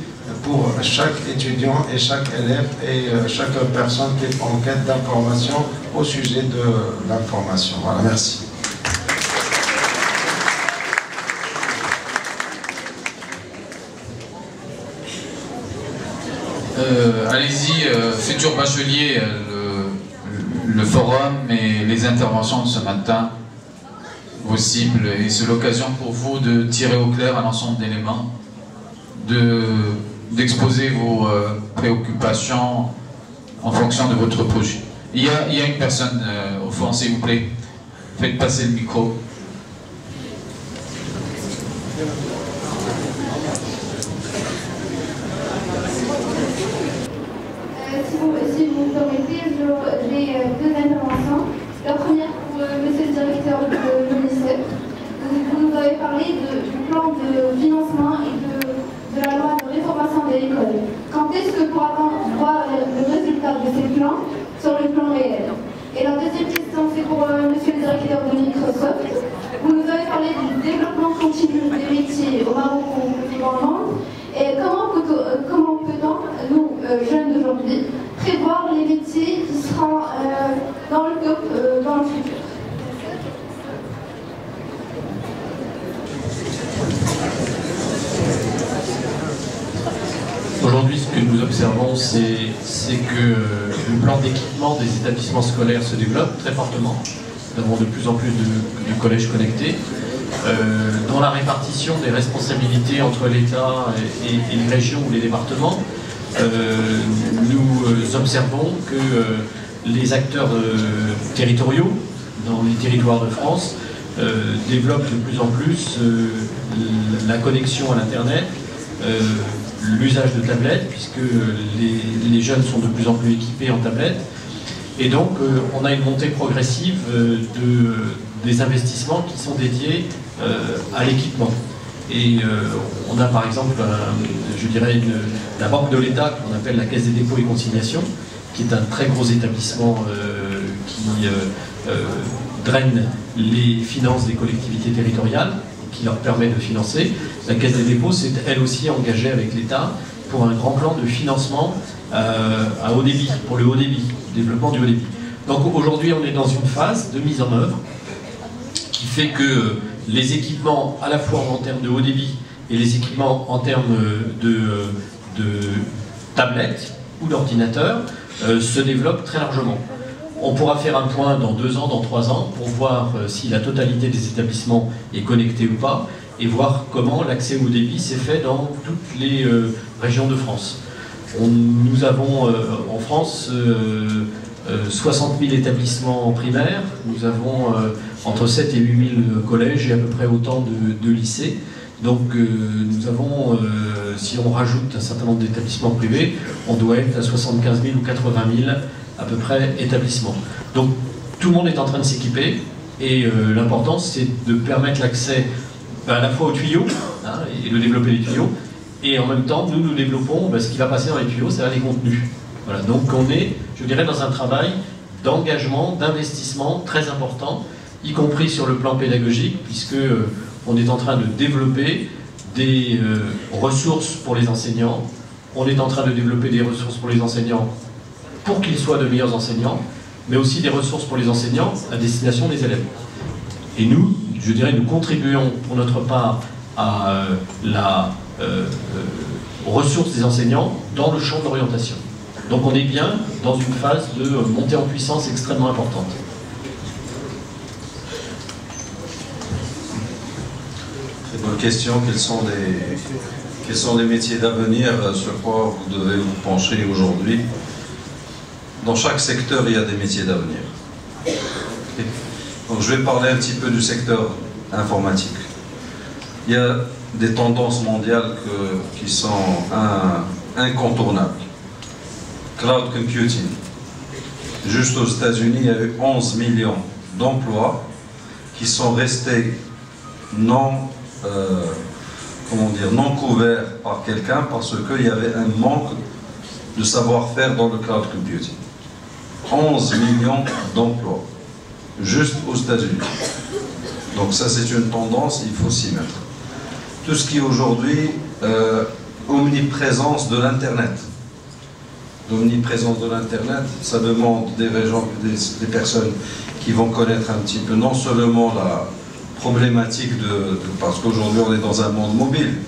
pour chaque étudiant et chaque élève et chaque personne qui est en quête d'information au sujet de l'information. Voilà, merci. Allez-y, futur bachelier, le forum et les interventions de ce matin, vos cibles, et c'est l'occasion pour vous de tirer au clair un ensemble d'éléments, d'exposer vos préoccupations en fonction de votre projet. Il y a une personne au fond, s'il vous plaît, faites passer le micro. Si vous me permettez, j'ai deux interventions. La première pour monsieur le directeur de l'UNICEF. Vous nous avez parlé du plan de financement et de la loi de réformation de l'école. Quand est-ce que pourra-t-on voir le résultat de ces plans sur le plan réel? Et la deuxième question, c'est pour monsieur le directeur de Microsoft. Vous nous avez parlé du développement continu des métiers au Maroc ou dans le monde. Et comment peut-on, nous, jeunes d'aujourd'hui, prévoir les métiers qui seront dans le top dans le futur? Aujourd'hui, ce que nous observons, c'est que le plan d'équipement des établissements scolaires se développe très fortement. Nous avons de plus en plus de collèges connectés. Dans la répartition des responsabilités entre l'État et les régions ou les départements, nous observons que les acteurs territoriaux dans les territoires de France développent de plus en plus la connexion à l'Internet, l'usage de tablettes, puisque les jeunes sont de plus en plus équipés en tablettes. Et donc, on a une montée progressive des investissements qui sont dédiés à l'équipement. Et on a par exemple, je dirais, la Banque de l'État, qu'on appelle la Caisse des dépôts et consignations, qui est un très gros établissement qui draine les finances des collectivités territoriales, qui leur permet de financer. La Caisse des dépôts s'est elle aussi engagée avec l'État pour un grand plan de financement à haut débit, pour le haut débit, développement du haut débit. Donc aujourd'hui, on est dans une phase de mise en œuvre qui fait que les équipements, à la fois en termes de haut débit et les équipements en termes de tablettes ou d'ordinateurs, se développent très largement. On pourra faire un point dans 2 ans, dans 3 ans, pour voir si la totalité des établissements est connectée ou pas, et voir comment l'accès au débit s'est fait dans toutes les régions de France. Nous avons en France 60 000 établissements primaires, nous avons entre 7 et 8 000 collèges et à peu près autant de lycées. Donc nous avons, si on rajoute un certain nombre d'établissements privés, on doit être à 75 000 ou 80 000 à peu près établissements. Donc tout le monde est en train de s'équiper et l'important c'est de permettre l'accès à la fois aux tuyaux hein, et de développer les tuyaux, et en même temps nous développons ce qui va passer dans les tuyaux, c'est les contenus. Voilà, donc on est, je dirais, dans un travail d'engagement, d'investissement très important, y compris sur le plan pédagogique, puisque on est en train de développer des ressources pour les enseignants, on est en train de développer des ressources pour les enseignants pour qu'ils soient de meilleurs enseignants, mais aussi des ressources pour les enseignants à destination des élèves. Et nous, je dirais, nous contribuons pour notre part à la ressource des enseignants dans le champ de l'orientation. Donc on est bien dans une phase de montée en puissance extrêmement importante. Très bonne question. Quels sont les métiers d'avenir sur quoi vous devez vous pencher aujourd'hui? Dans chaque secteur, il y a des métiers d'avenir. Donc je vais parler un petit peu du secteur informatique. Il y a des tendances mondiales qui sont incontournables. Cloud computing. Juste aux États-Unis, il y a eu 11 millions d'emplois qui sont restés non couverts par quelqu'un parce qu'il y avait un manque de savoir-faire dans le cloud computing. 11 millions d'emplois, juste aux États-Unis. Donc ça, c'est une tendance, il faut s'y mettre. Tout ce qui est aujourd'hui omniprésence de l'Internet. L'omniprésence de l'Internet, ça demande des personnes qui vont connaître un petit peu, non seulement la problématique parce qu'aujourd'hui on est dans un monde mobile,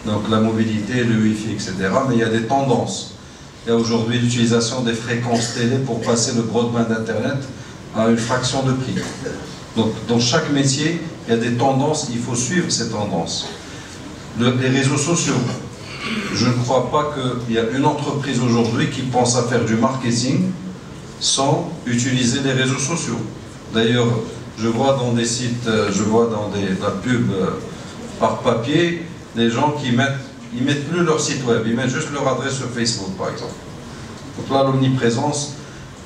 donc la mobilité, le Wi-Fi, etc., mais il y a des tendances. Il y a aujourd'hui l'utilisation des fréquences télé pour passer le broadband Internet à une fraction de prix. Donc dans chaque métier, il y a des tendances, il faut suivre ces tendances. Les réseaux sociaux, je ne crois pas qu'il y a une entreprise aujourd'hui qui pense à faire du marketing sans utiliser les réseaux sociaux. D'ailleurs, je vois dans des sites, je vois dans la pub par papier, des gens qui mettent plus leur site web, ils mettent juste leur adresse sur Facebook par exemple. Donc là, l'omniprésence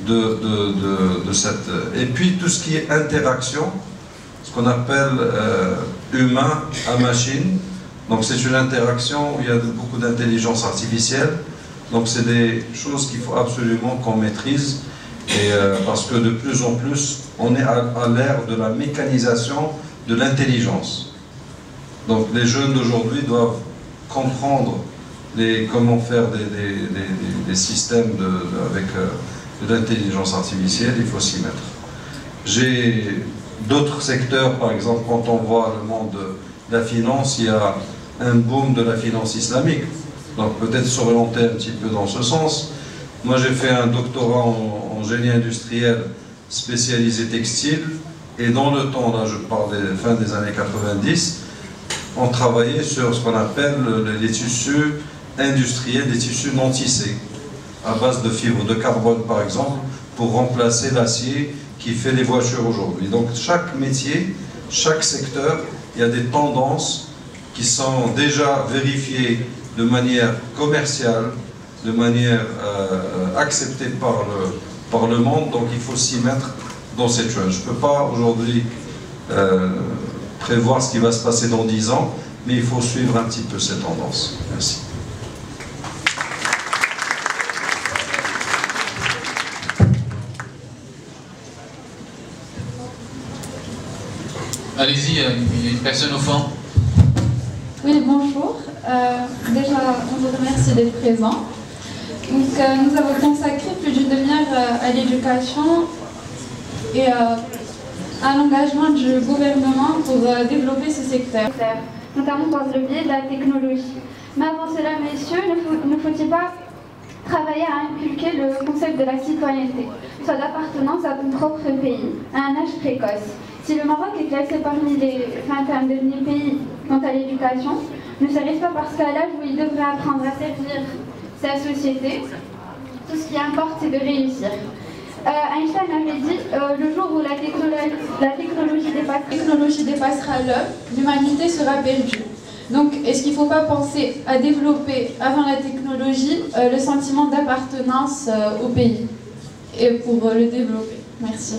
de cette... Et puis tout ce qui est interaction, ce qu'on appelle humain à machine. Donc c'est une interaction où il y a beaucoup d'intelligence artificielle. Donc c'est des choses qu'il faut absolument qu'on maîtrise. Et, parce que de plus en plus, on est à l'ère de la mécanisation de l'intelligence. Donc les jeunes d'aujourd'hui doivent comprendre comment faire des systèmes avec de l'intelligence artificielle, il faut s'y mettre. J'ai d'autres secteurs, par exemple, quand on voit le monde de la finance, il y a un boom de la finance islamique. Donc peut-être s'orienter un petit peu dans ce sens. Moi j'ai fait un doctorat en génie industriel spécialisé textile, et dans le temps, là je parle des fin des années 90, on travaillait sur ce qu'on appelle les tissus industriels, des tissus non tissés, à base de fibres de carbone par exemple, pour remplacer l'acier qui fait les voitures aujourd'hui. Donc chaque métier, chaque secteur, il y a des tendances qui sont déjà vérifiées de manière commerciale, de manière acceptée par le monde, donc il faut s'y mettre dans cette chose. Je ne peux pas aujourd'hui prévoir ce qui va se passer dans 10 ans, mais il faut suivre un petit peu ces tendances. Merci. Allez-y, il y a une personne au fond. Oui, bonjour. Déjà, on vous remercie d'être présent. Donc, nous avons consacré plus d'une demi-heure à l'éducation et à l'engagement du gouvernement pour développer ce secteur. Notamment par le biais de la technologie. Mais avant cela, messieurs, ne faut-il pas travailler à inculquer le concept de la citoyenneté, soit d'appartenance à ton propre pays, à un âge précoce. Si le Maroc est classé parmi les 21 derniers pays quant à l'éducation, ne serait-ce pas parce qu'à l'âge où il devrait apprendre à servir sa société, tout ce qui importe c'est de réussir. Einstein avait dit le jour où la technologie dépassera l'homme, l'humanité sera perdue. Donc, est-ce qu'il ne faut pas penser à développer, avant la technologie, le sentiment d'appartenance au pays et pour le développer? Merci.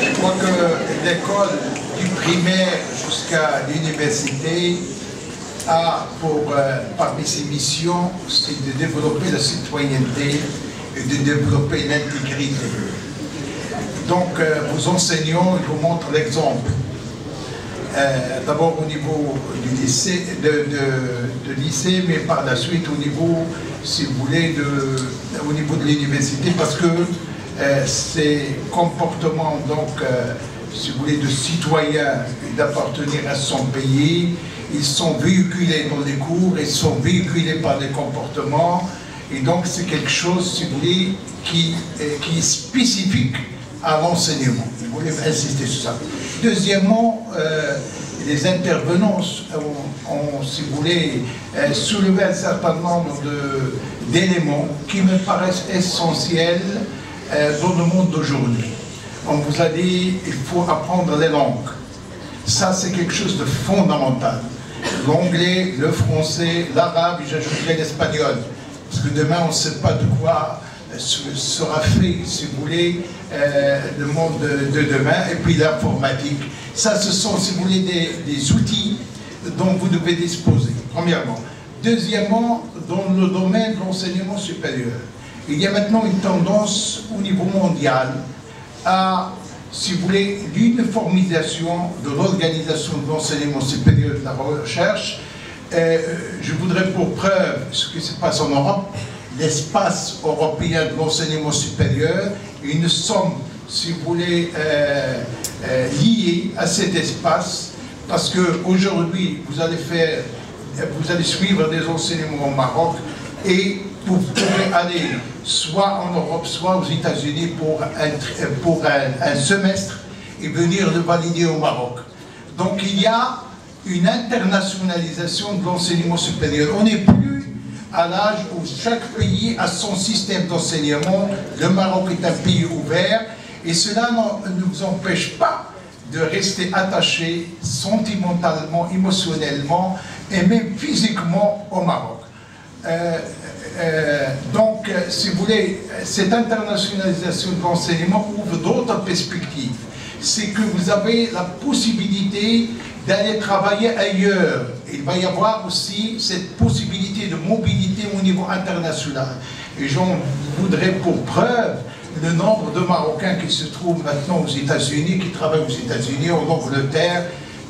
Je crois que l'école du primaire jusqu'à l'université a parmi ses missions, c'est de développer la citoyenneté et de développer l'intégrité. Donc, vos enseignants, ils vous montrent l'exemple. D'abord au niveau du lycée, de lycée, mais par la suite au niveau, si vous voulez, au niveau de l'université, parce que ces comportements, donc, si vous voulez, de citoyens et d'appartenir à son pays, ils sont véhiculés dans les cours, ils sont véhiculés par des comportements, et donc c'est quelque chose, si vous voulez, qui est spécifique à l'enseignement. Je voulais insister sur ça. Deuxièmement, les intervenants ont, si vous voulez, soulevé un certain nombre d'éléments qui me paraissent essentiels dans le monde d'aujourd'hui. On vous a dit qu'il faut apprendre les langues. Ça, c'est quelque chose de fondamental. L'anglais, le français, l'arabe, j'ajouterai l'espagnol. Parce que demain, on ne sait pas de quoi sera fait, si vous voulez, le monde de demain, et puis l'informatique. Ça, ce sont, si vous voulez, des outils dont vous devez disposer, premièrement. Deuxièmement, dans le domaine de l'enseignement supérieur, il y a maintenant une tendance au niveau mondial à, si vous voulez, l'uniformisation de l'organisation de l'enseignement supérieur et de la recherche. Je voudrais pour preuve ce qui se passe en Europe. l'espace européen de l'enseignement supérieur et nous sommes, si vous voulez, liés à cet espace parce qu'aujourd'hui, vous allez suivre des enseignements au Maroc et vous pouvez aller soit en Europe, soit aux États-Unis pour un semestre et venir le valider au Maroc. Donc il y a une internationalisation de l'enseignement supérieur. On n'est plus à l'âge où chaque pays a son système d'enseignement. Le Maroc est un pays ouvert et cela ne vous empêche pas de rester attaché sentimentalement, émotionnellement et même physiquement au Maroc. Donc, si vous voulez, cette internationalisation de l'enseignement ouvre d'autres perspectives. C'est que vous avez la possibilité d'aller travailler ailleurs. Il va y avoir aussi cette possibilité de mobilité au niveau international. Et j'en voudrais pour preuve le nombre de Marocains qui se trouvent maintenant aux États-Unis, qui travaillent aux États-Unis, en Angleterre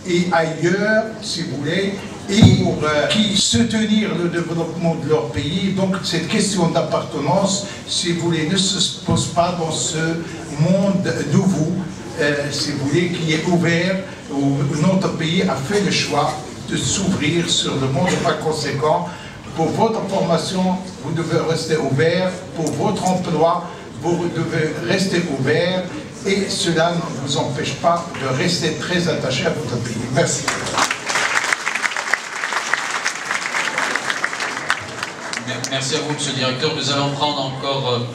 et ailleurs, si vous voulez, et pour qui soutenir le développement de leur pays. Donc cette question d'appartenance, si vous voulez, ne se pose pas dans ce monde nouveau, si vous voulez, qui est ouvert, où notre pays a fait le choix de s'ouvrir sur le monde. Par conséquent, pour votre formation, vous devez rester ouvert, pour votre emploi, vous devez rester ouvert, et cela ne vous empêche pas de rester très attaché à votre pays. Merci. Merci à vous, Monsieur le Directeur. Nous allons prendre encore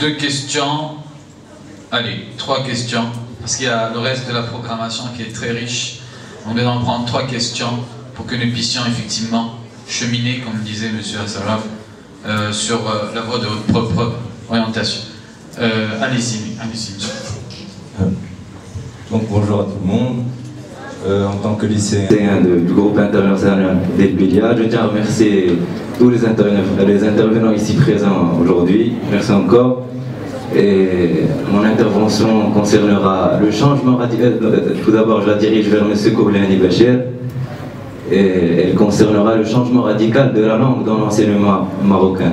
deux questions. Allez, 3 questions, parce qu'il y a le reste de la programmation qui est très riche. On va en prendre 3 questions pour que nous puissions effectivement cheminer, comme disait Monsieur Assalaf, sur la voie de votre propre orientation. Allez-y, monsieur. Donc bonjour à tout le monde. En tant que lycéen du groupe international d'El Bilia, je tiens à remercier tous les intervenants ici présents aujourd'hui. Merci encore. Et mon intervention concernera le changement radical. Tout d'abord, je la dirige vers M. Koublani Bachir. Et elle concernera le changement radical de la langue dans l'enseignement marocain.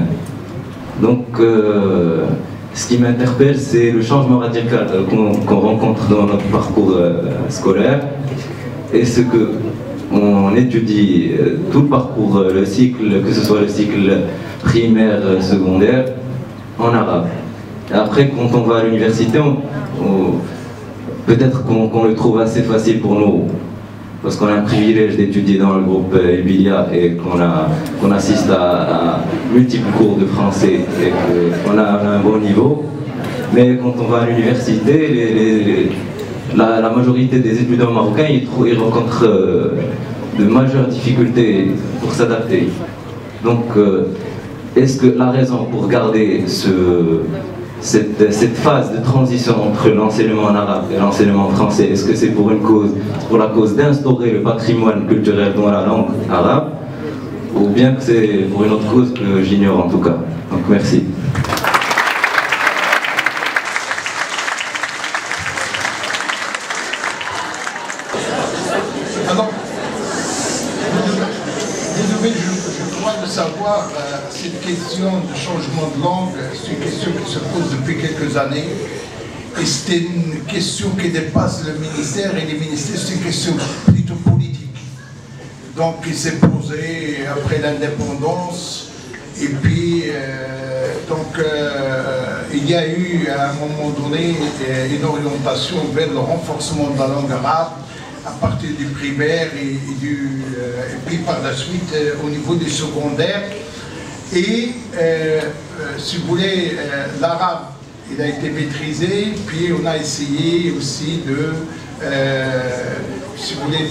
Donc, ce qui m'interpelle, c'est le changement radical qu'on rencontre dans notre parcours scolaire. Et ce qu'on étudie tout le parcours, le cycle, que ce soit le cycle primaire, secondaire, en arabe. Et après, quand on va à l'université, peut-être qu'on le trouve assez facile pour nous, parce qu'on a un privilège d'étudier dans le groupe El Bilia et qu'on assiste à multiples cours de français et qu'on a un bon niveau. Mais quand on va à l'université, la majorité des étudiants marocains ils rencontrent de majeures difficultés pour s'adapter. Donc, est-ce que la raison pour garder cette phase de transition entre l'enseignement en arabe et l'enseignement français, est-ce que c'est pour la cause d'instaurer le patrimoine culturel dans la langue arabe, ou bien que c'est pour une autre cause que j'ignore en tout cas? Donc merci. Alors, je crois de savoir cette question de changement de langue, c'est une question qui se pose depuis quelques années. Et c'est une question qui dépasse le ministère, et les ministères, c'est une question plutôt politique. Donc, il s'est posé après l'indépendance, et puis, il y a eu à un moment donné une orientation vers le renforcement de la langue arabe à partir du primaire et puis par la suite au niveau du secondaire. Et si vous voulez, l'arabe, il a été maîtrisé, puis on a essayé aussi si vous voulez,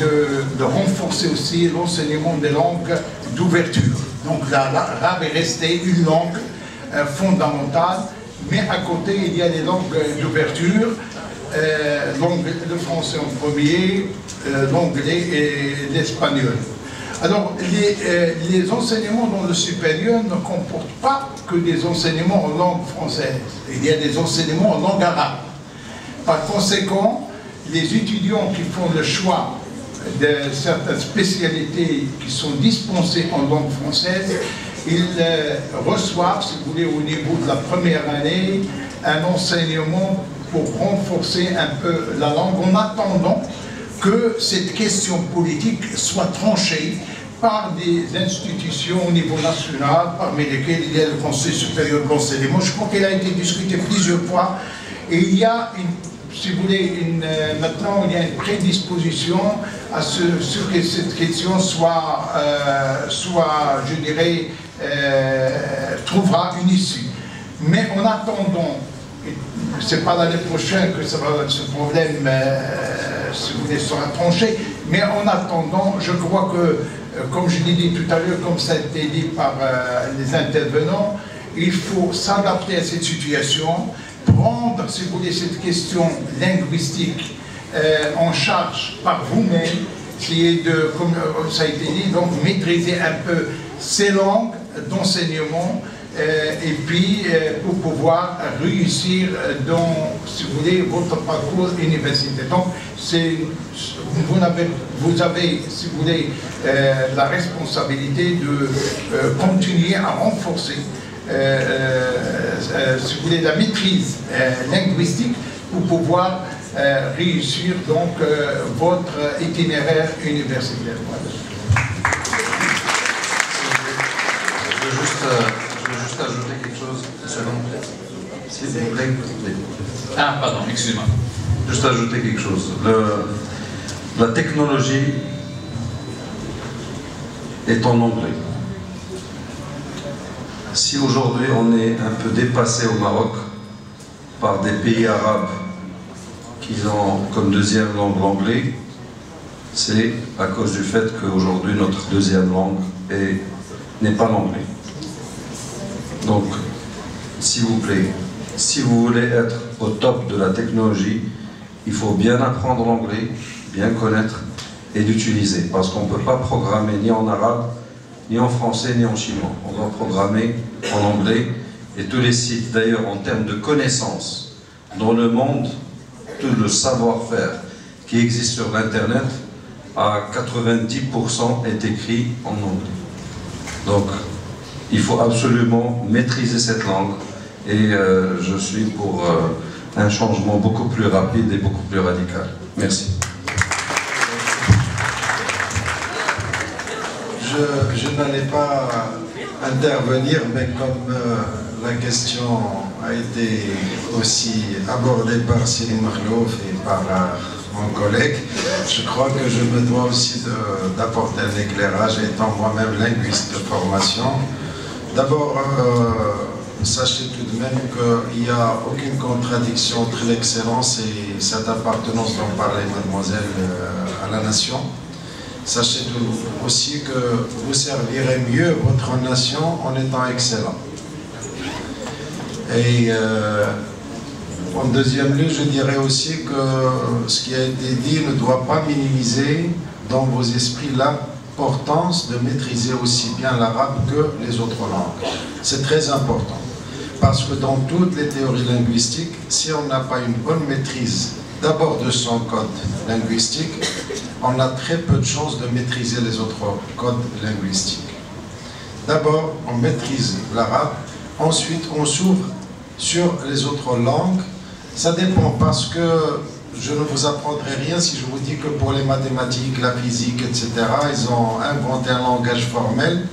de renforcer aussi l'enseignement des langues d'ouverture. Donc l'arabe est resté une langue fondamentale, mais à côté il y a les langues d'ouverture, le français en premier, l'anglais et l'espagnol. Alors, les enseignements dans le supérieur ne comportent pas que des enseignements en langue française. Il y a des enseignements en langue arabe. Par conséquent, les étudiants qui font le choix de certaines spécialités qui sont dispensées en langue française, ils reçoivent, si vous voulez, au niveau de la première année, un enseignement pour renforcer un peu la langue, en attendant que cette question politique soit tranchée par des institutions au niveau national, parmi lesquelles il y a le Conseil supérieur de l'enseignement. Je crois qu'elle a été discutée plusieurs fois, et il y a si vous voulez, maintenant il y a une prédisposition à ce que cette question soit, je dirais, trouvera une issue. Mais en attendant, c'est pas l'année prochaine que ce problème, si vous voulez, sera tranché, mais en attendant, je crois que, comme je l'ai dit tout à l'heure, comme ça a été dit par les intervenants, il faut s'adapter à cette situation, prendre, si vous voulez, cette question linguistique en charge par vous-même, qui est de, comme ça a été dit, donc maîtriser un peu ces langues d'enseignement, et puis pour pouvoir réussir dans, si vous voulez, votre parcours universitaire. Donc, vous avez, si vous voulez, la responsabilité de continuer à renforcer, si vous voulez, la maîtrise linguistique pour pouvoir réussir donc votre itinéraire universitaire. Je veux juste ajouter quelque chose, une seconde, s'il vous plaît. Ah, pardon, excusez-moi. Juste ajouter quelque chose. La technologie est en anglais. Si aujourd'hui on est un peu dépassé au Maroc par des pays arabes qui ont comme deuxième langue l'anglais, c'est à cause du fait qu'aujourd'hui notre deuxième langue n'est pas l'anglais. Donc, s'il vous plaît, si vous voulez être au top de la technologie, il faut bien apprendre l'anglais, bien connaître et l'utiliser. Parce qu'on ne peut pas programmer ni en arabe, ni en français, ni en chinois. On doit programmer en anglais. Et tous les sites, d'ailleurs, en termes de connaissances, dans le monde, tout le savoir-faire qui existe sur l'Internet, à 90% est écrit en anglais. Donc, il faut absolument maîtriser cette langue. Et je suis pour un changement beaucoup plus rapide et beaucoup plus radical. Merci. Je n'allais pas intervenir, mais comme la question a été aussi abordée par Céline Marlouf et par mon collègue, je crois que je me dois aussi d'apporter un éclairage, étant moi-même linguiste de formation. D'abord, sachez tout de même qu'il n'y a aucune contradiction entre l'excellence et cette appartenance dont parlait mademoiselle à la nation. Sachez aussi que vous servirez mieux votre nation en étant excellent. Et en deuxième lieu, je dirais aussi que ce qui a été dit ne doit pas minimiser dans vos esprits l'importance de maîtriser aussi bien l'arabe que les autres langues. C'est très important. Parce que dans toutes les théories linguistiques, si on n'a pas une bonne maîtrise d'abord de son code linguistique, on a très peu de chances de maîtriser les autres codes linguistiques. D'abord, on maîtrise l'arabe, ensuite on s'ouvre sur les autres langues. Ça dépend, parce que je ne vous apprendrai rien si je vous dis que pour les mathématiques, la physique, etc., ils ont inventé un langage formel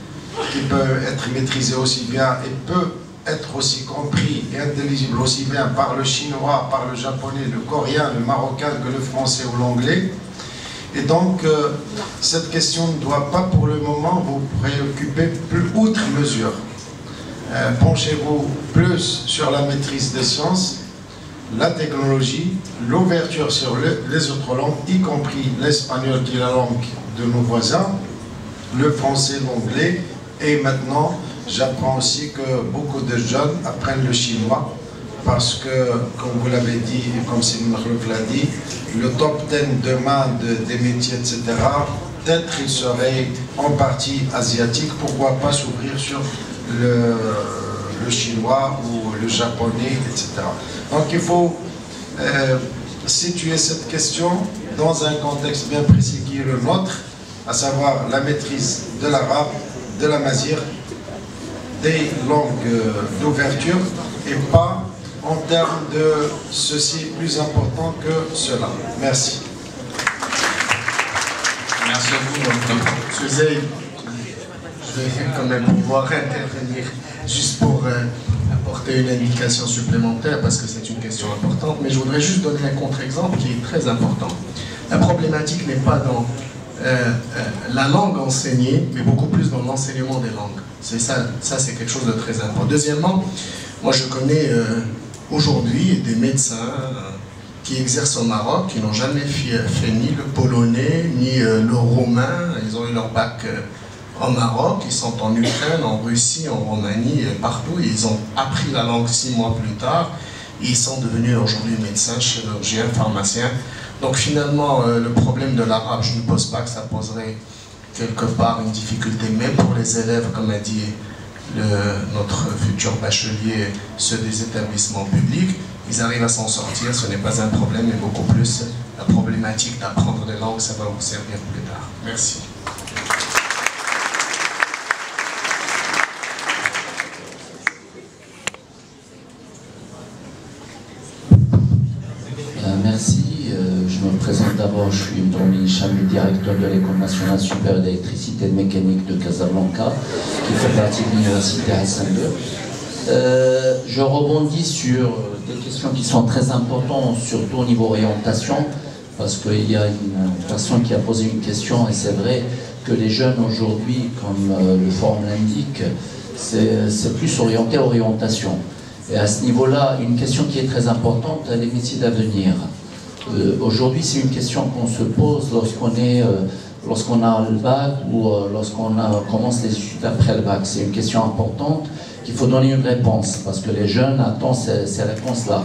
qui peut être maîtrisé aussi bien et peut être aussi compris et intelligible aussi bien par le chinois, par le japonais, le coréen, le marocain que le français ou l'anglais. Et donc, cette question ne doit pas pour le moment vous préoccuper plus outre mesure. Penchez-vous plus sur la maîtrise des sciences, la technologie, l'ouverture sur les autres langues, y compris l'espagnol qui est la langue de nos voisins, le français, l'anglais, et maintenant, j'apprends aussi que beaucoup de jeunes apprennent le chinois parce que, comme vous l'avez dit, et comme Céline Marlouf l'a dit, le top 10 demain des métiers, etc., peut-être il serait en partie asiatique, pourquoi pas s'ouvrir sur le chinois ou le japonais, etc. Donc il faut situer cette question dans un contexte bien précis qui est le nôtre, à savoir la maîtrise de l'arabe, de la mazir, des langues d'ouverture, et pas en termes de ceci plus important que cela. Merci. Merci à vous. Monsieur Zeyd, je vais quand même pouvoir intervenir juste pour apporter une indication supplémentaire parce que c'est une question importante, mais je voudrais juste donner un contre-exemple qui est très important. La problématique n'est pas dans la langue enseignée, mais beaucoup plus dans l'enseignement des langues. C'est ça c'est quelque chose de très important. Deuxièmement, moi je connais aujourd'hui des médecins qui exercent au Maroc, qui n'ont jamais fait ni le polonais, ni le roumain. Ils ont eu leur bac en Maroc, ils sont en Ukraine, en Russie, en Roumanie, partout. Et ils ont appris la langue 6 mois plus tard. Et ils sont devenus aujourd'hui médecins, chirurgiens, pharmaciens. Donc finalement, le problème de l'arabe, je ne pense pas que ça poserait quelque part une difficulté, même pour les élèves, comme a dit notre futur bachelier, ceux des établissements publics. Ils arrivent à s'en sortir, ce n'est pas un problème, mais beaucoup plus la problématique d'apprendre des langues, ça va vous servir plus tard. Merci. Merci. Je me présente d'abord, je suis Mdoumi Chami, directeur de l'École nationale supérieure d'électricité et de mécanique de Casablanca, qui fait partie de l'université Hassan II. Je rebondis sur des questions qui sont très importantes, surtout au niveau orientation, parce qu'il y a une personne qui a posé une question, et c'est vrai que les jeunes aujourd'hui, comme le forum l'indique, c'est plus orienté à orientation. Et à ce niveau-là, une question qui est très importante, les métiers d'avenir. Aujourd'hui, c'est une question qu'on se pose lorsqu'on a le bac ou lorsqu'on commence les études après le bac. C'est une question importante qu'il faut donner une réponse, parce que les jeunes attendent ces réponses-là.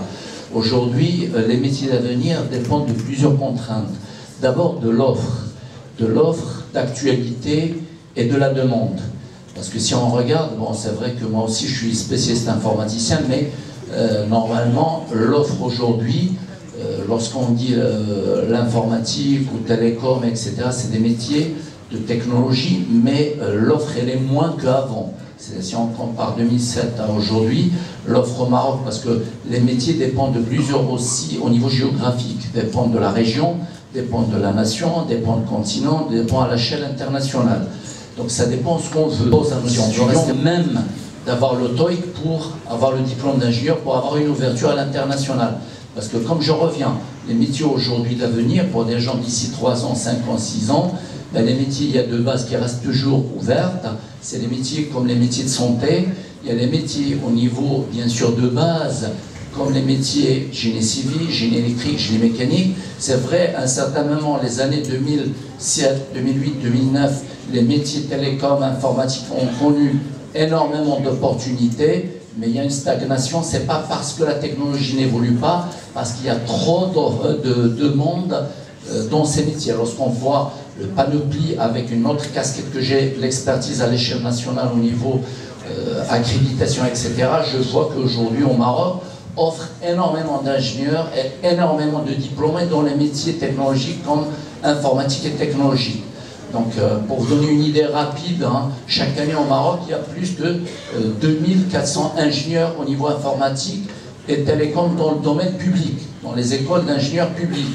Aujourd'hui, les métiers d'avenir dépendent de plusieurs contraintes. D'abord de l'offre d'actualité et de la demande. Parce que si on regarde, bon, c'est vrai que moi aussi je suis spécialiste informaticien, mais normalement, l'offre aujourd'hui, lorsqu'on dit l'informatique ou télécom, etc., c'est des métiers de technologie, mais l'offre, elle est moins qu'avant. Si on compare 2007 à aujourd'hui, l'offre au Maroc, parce que les métiers dépendent de plusieurs aussi au niveau géographique, dépendent de la région, dépendent de la nation, dépendent du continent, dépendent à l'échelle internationale. Donc ça dépend de ce qu'on veut. On reste même d'avoir le TOEIC pour avoir le diplôme d'ingénieur, pour avoir une ouverture à l'international. Parce que comme je reviens, les métiers aujourd'hui d'avenir, pour des gens d'ici 3 ans, 5 ans, 6 ans, ben les métiers, il y a deux bases qui restent toujours ouvertes. C'est les métiers comme les métiers de santé. Il y a les métiers au niveau, bien sûr, de base, comme les métiers génie civil, génie électrique, génie mécanique. C'est vrai, à un certain moment, les années 2007, 2008, 2009, les métiers télécom, informatique ont connu énormément d'opportunités, mais il y a une stagnation. C'est pas parce que la technologie n'évolue pas, parce qu'il y a trop de demandes dans ces métiers. Lorsqu'on voit le panoplie avec une autre casquette que j'ai, l'expertise à l'échelle nationale au niveau accréditation, etc., je vois qu'aujourd'hui au Maroc, offre énormément d'ingénieurs et énormément de diplômés dans les métiers technologiques comme informatique et technologie. Donc, pour vous donner une idée rapide, hein, chaque année au Maroc, il y a plus de 2400 ingénieurs au niveau informatique et télécom dans le domaine public, dans les écoles d'ingénieurs publics.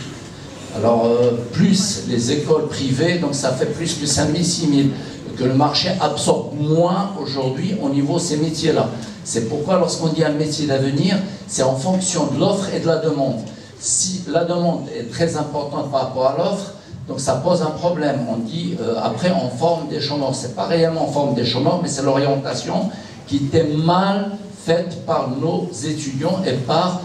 Alors, plus les écoles privées, donc ça fait plus que 5000, 6000, que le marché absorbe moins aujourd'hui au niveau de ces métiers-là. C'est pourquoi lorsqu'on dit un métier d'avenir, c'est en fonction de l'offre et de la demande. Si la demande est très importante par rapport à l'offre, donc ça pose un problème. On dit, après, on forme des chômeurs. C'est pas réellement on forme des chômeurs, mais c'est l'orientation qui était mal faite par nos étudiants et par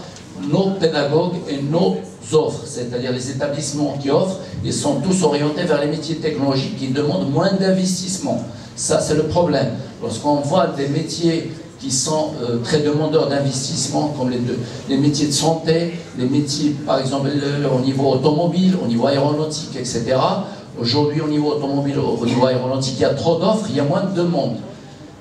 nos pédagogues et nos offres. C'est-à-dire les établissements qui offrent, ils sont tous orientés vers les métiers technologiques qui demandent moins d'investissement. Ça, c'est le problème. Lorsqu'on voit des métiers qui sont très demandeurs d'investissement, comme les métiers de santé, les métiers, par exemple, au niveau automobile, au niveau aéronautique, etc. Aujourd'hui, au niveau automobile, au niveau aéronautique, il y a trop d'offres, il y a moins de demandes.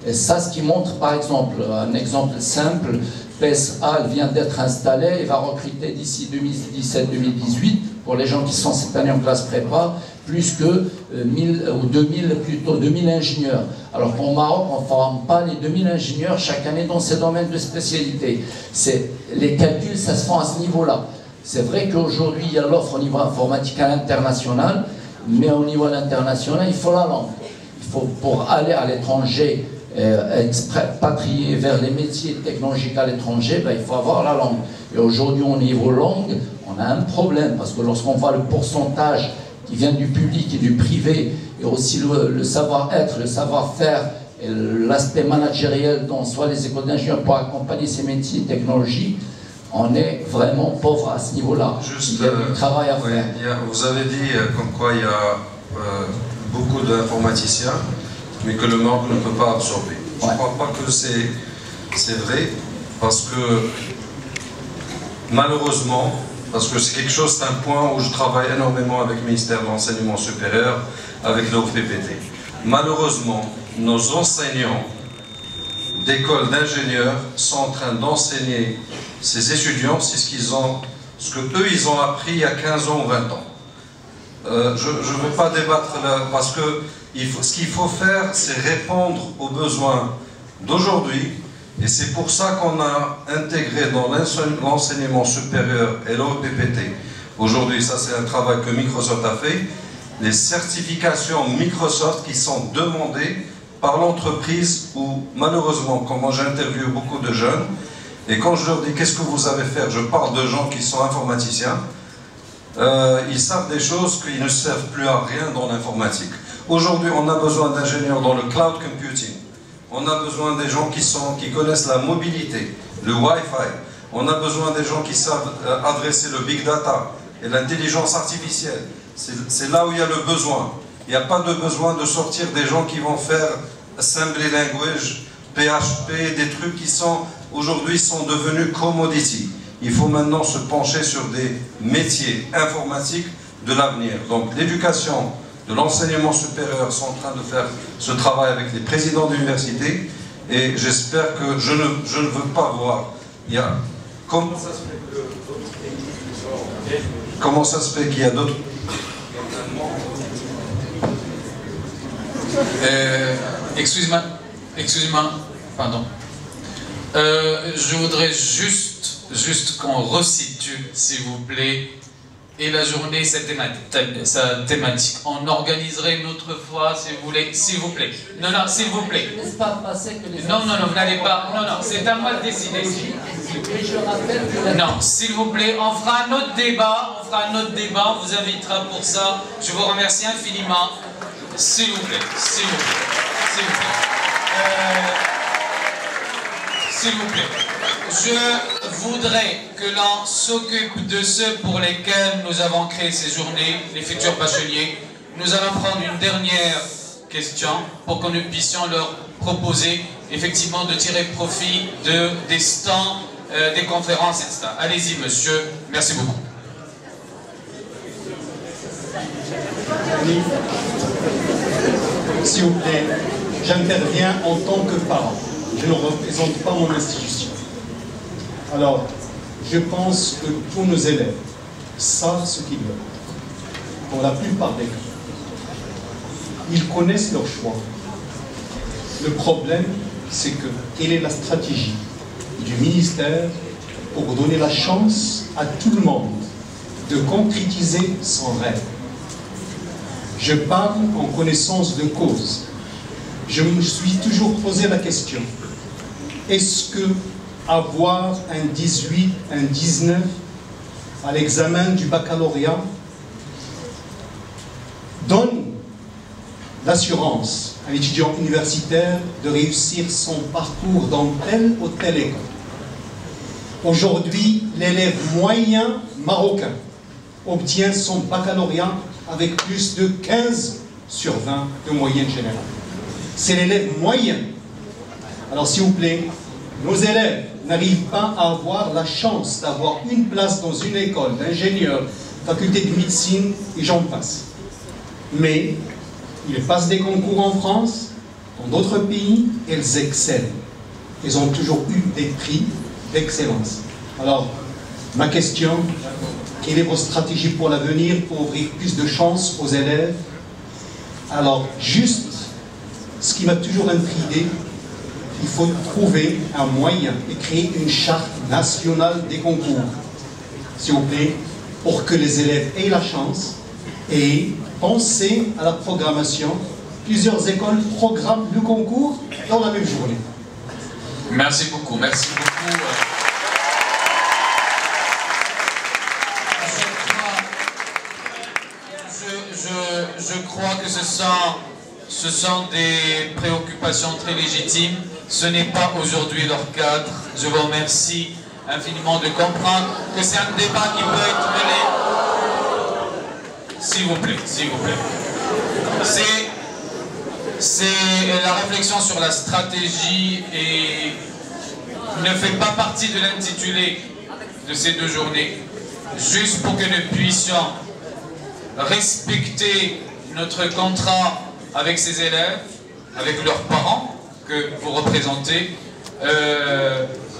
Et ça, ce qui montre, par exemple, un exemple simple, PSA vient d'être installé, il va recruter d'ici 2017-2018, pour les gens qui sont cette année en classe prépa, plus que 1000 ou 2000, plutôt 2000 ingénieurs. Alors qu'au Maroc, on ne forme pas les 2000 ingénieurs chaque année dans ces domaines de spécialité. Les calculs, ça se fait à ce niveau-là. C'est vrai qu'aujourd'hui, il y a l'offre au niveau informatique à l'international, mais au niveau international, il faut la langue. Il faut, pour aller à l'étranger, expatrier vers les métiers technologiques à l'étranger, ben, il faut avoir la langue. Et aujourd'hui, au niveau langue, on a un problème, parce que lorsqu'on voit le pourcentage qui vient du public et du privé, et aussi le savoir-être, le savoir-faire, et l'aspect managériel dans soit les écoles d'ingénieurs pour accompagner ces métiers et technologies, on est vraiment pauvre à ce niveau-là. Il y a du travail à faire. Vous avez dit comme quoi il y a beaucoup d'informaticiens, mais que le Maroc ne peut pas absorber. Je ne crois pas que c'est vrai, parce que malheureusement, parce que c'est quelque chose, c'est un point où je travaille énormément avec le ministère de l'Enseignement supérieur, avec l'OPPT. Malheureusement, nos enseignants d'écoles d'ingénieurs sont en train d'enseigner ces étudiants, c'est ce que eux ils ont appris il y a 15 ans ou 20 ans. Je ne veux pas débattre là, parce que ce qu'il faut faire, c'est répondre aux besoins d'aujourd'hui. Et c'est pour ça qu'on a intégré dans l'enseignement supérieur et l'OPPT, aujourd'hui, ça c'est un travail que Microsoft a fait, les certifications Microsoft qui sont demandées par l'entreprise où, malheureusement, quand moi j'interviewe beaucoup de jeunes, et quand je leur dis qu'est-ce que vous avez fait, je parle de gens qui sont informaticiens, ils savent des choses qu'ils ne servent plus à rien dans l'informatique. Aujourd'hui, on a besoin d'ingénieurs dans le cloud computing. On a besoin des gens qui connaissent la mobilité, le Wi-Fi. On a besoin des gens qui savent adresser le big data et l'intelligence artificielle. C'est là où il y a le besoin. Il n'y a pas de besoin de sortir des gens qui vont faire assembly language, PHP, des trucs qui aujourd'hui sont devenus commodity. Il faut maintenant se pencher sur des métiers informatiques de l'avenir. Donc l'éducation de l'enseignement supérieur sont en train de faire ce travail avec les présidents d'université et j'espère que je ne veux pas voir. Comment ça se fait qu'il y a d'autres... Excusez-moi, pardon. Je voudrais juste qu'on resitue, s'il vous plaît, et la journée, sa thématique. On organiserait une autre fois, si vous voulez, s'il vous plaît. Non, s'il vous plaît. Non, vous n'allez pas. Non, c'est à moi de décider. Non, s'il vous plaît, on fera un autre débat. On vous invitera pour ça. Je vous remercie infiniment. S'il vous plaît, s'il vous plaît. Je voudrais que l'on s'occupe de ceux pour lesquels nous avons créé ces journées, les futurs bacheliers. Nous allons prendre une dernière question pour que nous puissions leur proposer effectivement de tirer profit des stands, des conférences, etc. Allez-y, monsieur. Merci beaucoup. S'il vous plaît, j'interviens en tant que parent. Je ne représente pas mon institution. Alors, je pense que tous nos élèves savent ce qu'ils veulent. Pour la plupart des cas. Ils connaissent leur choix. Le problème, c'est que quelle est la stratégie du ministère pour donner la chance à tout le monde de concrétiser son rêve. Je parle en connaissance de cause. Je me suis toujours posé la question, est-ce que avoir un 18, un 19 à l'examen du baccalauréat donne l'assurance à l'étudiant universitaire de réussir son parcours dans telle ou telle école? Aujourd'hui, l'élève moyen marocain obtient son baccalauréat avec plus de 15 sur 20 de moyenne générale. C'est l'élève moyen. Alors s'il vous plaît, nos élèves n'arrivent pas à avoir la chance d'avoir une place dans une école d'ingénieur, faculté de médecine et j'en passe. Mais ils passent des concours en France, dans d'autres pays, elles excellent. Ils ont toujours eu des prix d'excellence. Alors, ma question, quelle est votre stratégie pour l'avenir, pour ouvrir plus de chances aux élèves? Alors, juste, ce qui m'a toujours intrigué, il faut trouver un moyen et créer une charte nationale des concours, s'il vous plaît, pour que les élèves aient la chance et penser à la programmation. Plusieurs écoles programment le concours dans la même journée. Merci beaucoup, merci beaucoup. Je crois que ce sont des préoccupations très légitimes. Ce n'est pas aujourd'hui leur cadre. Je vous remercie infiniment de comprendre que c'est un débat qui peut être mené. S'il vous plaît, s'il vous plaît. C'est la réflexion sur la stratégie et ne fait pas partie de l'intitulé de ces 2 journées. Juste pour que nous puissions respecter notre contrat avec ces élèves, avec leurs parents que vous représentez,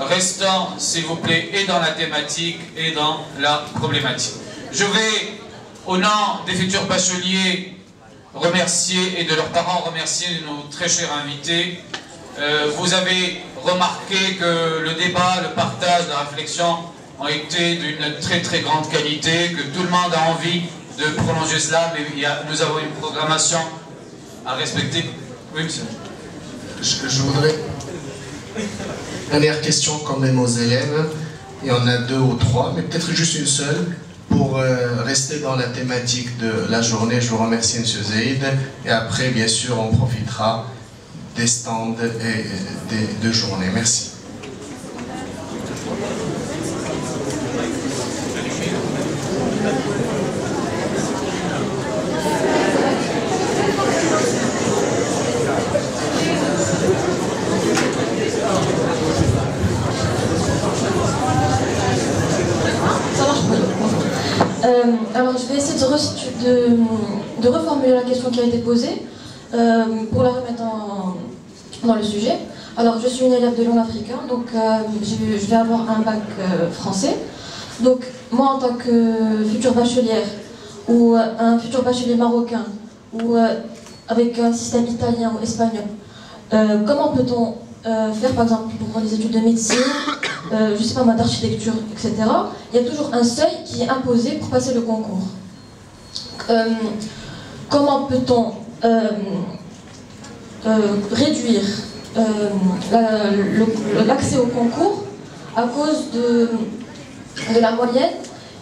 restant, s'il vous plaît, et dans la thématique et dans la problématique. Je vais, au nom des futurs bacheliers, remercier, et de leurs parents, remercier nos très chers invités. Vous avez remarqué que le débat, le partage, la réflexion ont été d'une très très grande qualité, que tout le monde a envie de prolonger cela, mais nous avons une programmation à respecter. Oui, monsieur. Je voudrais... Dernière question quand même aux élèves. Il y en a 2 ou 3, mais peut-être juste une seule. Pour rester dans la thématique de la journée, je vous remercie, M. Zeid. Et après, bien sûr, on profitera des stands et de journée. Merci. Alors je vais essayer de reformuler la question qui a été posée pour la remettre dans le sujet. Alors je suis une élève de langue africaine, donc je vais avoir un bac français. Donc moi en tant que future bachelière ou un futur bachelier marocain ou avec un système italien ou espagnol, comment peut-on faire par exemple pour les études de médecine, je sais pas moi, d'architecture, etc. Il y a toujours un seuil qui est imposé pour passer le concours. Comment peut-on réduire l'accès au concours à cause de la moyenne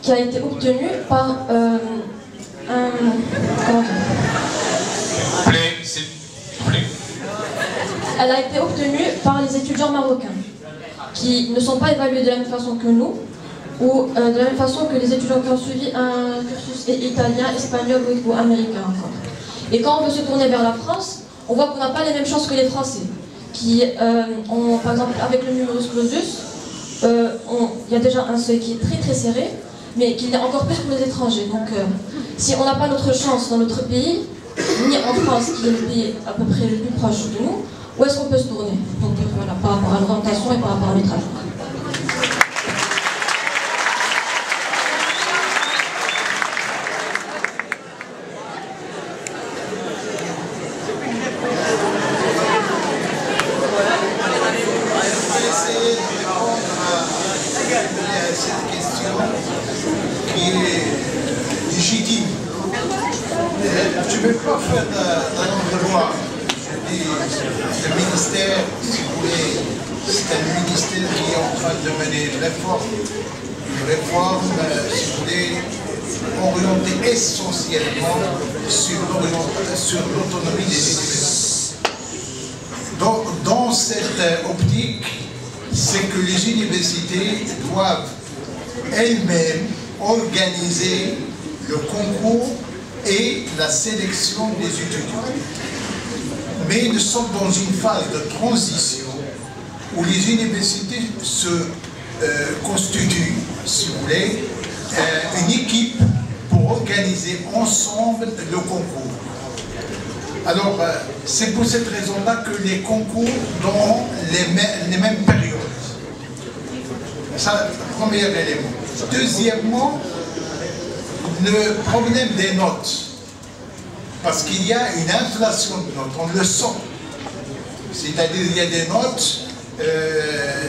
qui a été obtenue par Elle a été obtenue par les étudiants marocains qui ne sont pas évalués de la même façon que nous ou de la même façon que les étudiants qui ont suivi un cursus italien, espagnol ou américain encore. Et quand on veut se tourner vers la France, on voit qu'on n'a pas les mêmes chances que les Français qui ont, par exemple, avec le numerus clausus, il y a déjà un seuil qui est très très serré, mais qu'il y a encore plus pour les étrangers. Donc si on n'a pas notre chance dans notre pays, ni en France, qui est le pays à peu près le plus proche de nous, où est-ce qu'on peut se tourner? Donc voilà, par rapport à l'orientation et par rapport à l'étranger. Je ne vais pas faire d'un devoir. Je dis, le ministère, si vous voulez, c'est un ministère qui est en train de mener une réforme, si vous voulez, orientée essentiellement sur l'autonomie des universités. Dans cette optique, c'est que les universités doivent elles-mêmes organiser le concours et la sélection des étudiants. Mais nous sommes dans une phase de transition où les universités se constituent, si vous voulez, une équipe pour organiser ensemble le concours. Alors, c'est pour cette raison-là que les concours ont les mêmes périodes. Ça, premier élément. Deuxièmement, le problème des notes, parce qu'il y a une inflation de notes, on le sent. C'est-à-dire il y a des notes,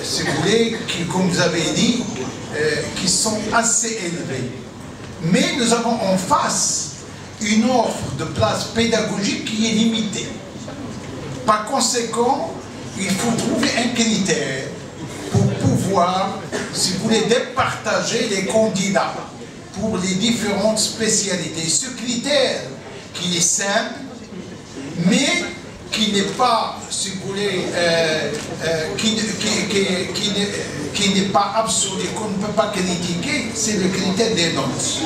si vous voulez, qui, comme vous avez dit, qui sont assez élevées. Mais nous avons en face une offre de places pédagogiques qui est limitée. Par conséquent, il faut trouver un critère pour pouvoir, si vous voulez, départager les candidats pour les différentes spécialités. Ce critère qui est simple, mais qui n'est pas, si vous voulez, qui n'est pas absolu, qu'on ne peut pas critiquer, c'est le critère des notes.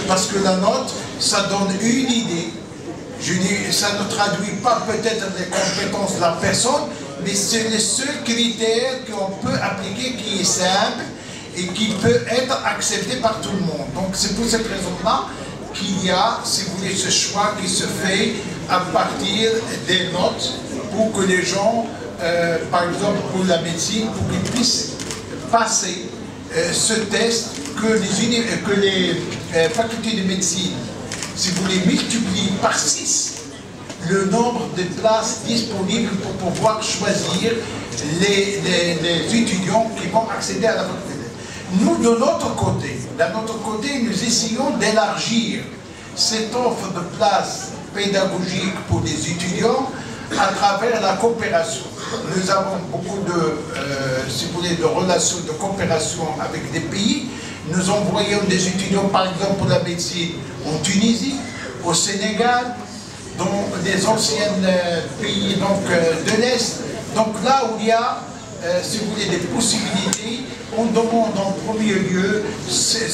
Parce que la note, ça donne une idée. Je dis, ça ne traduit pas peut-être les compétences de la personne, mais c'est le seul critère qu'on peut appliquer qui est simple et qui peut être accepté par tout le monde. Donc c'est pour cette raison-là qu'il y a, si vous voulez, ce choix qui se fait à partir des notes pour que les gens, par exemple pour la médecine, pour qu'ils puissent passer ce test que les facultés de médecine, si vous les multipliez par 6, le nombre de places disponibles pour pouvoir choisir les étudiants qui vont accéder à la faculté. Nous, de notre côté, nous essayons d'élargir cette offre de places pédagogiques pour les étudiants à travers la coopération. Nous avons beaucoup de, si vous voulez, de relations de coopération avec des pays. Nous envoyons des étudiants, par exemple, pour la médecine en Tunisie, au Sénégal, dans les anciens pays de l'Est. Donc là où il y a, si vous voulez, des possibilités, on demande en premier lieu ces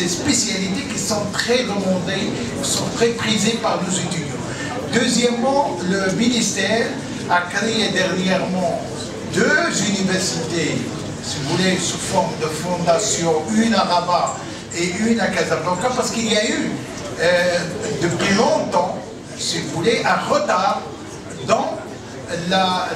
spécialités qui sont très demandées, qui sont très prisées par nos étudiants. Deuxièmement, le ministère a créé dernièrement 2 universités, si vous voulez, sous forme de fondation, une à Rabat et une à Casablanca, parce qu'il y a eu depuis longtemps, si vous voulez, un retard dans la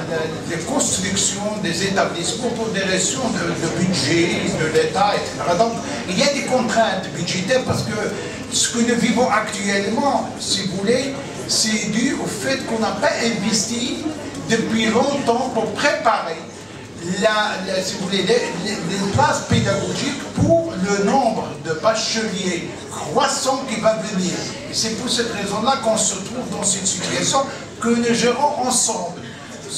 construction des établissements pour des raisons de budget, de l'État, etc. Donc, il y a des contraintes budgétaires parce que ce que nous vivons actuellement, si vous voulez, c'est dû au fait qu'on n'a pas investi depuis longtemps pour préparer si vous voulez, les places pédagogiques pour le nombre de bacheliers croissant qui va venir. Et c'est pour cette raison-là qu'on se trouve dans cette situation que nous gérons ensemble.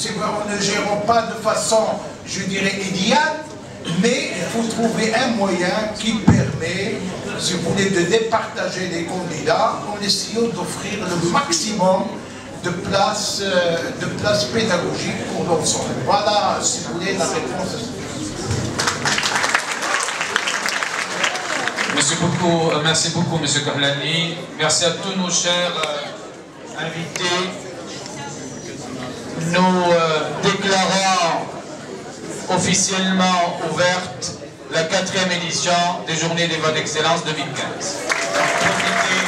Nous ne gérons pas de façon, je dirais, idéale, mais il faut trouver un moyen qui permet, si vous voulez, de départager les candidats en essayant d'offrir le maximum de places pédagogiques pour l'ensemble. Voilà, si vous voulez, la réponse. Merci beaucoup, M. Kahlani. Merci à tous nos chers invités. Nous déclarons officiellement ouverte la 4e édition des Journées des votes d'excellence 2015. Profitez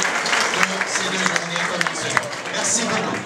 de ces 2 journées comme il se doit. Merci beaucoup.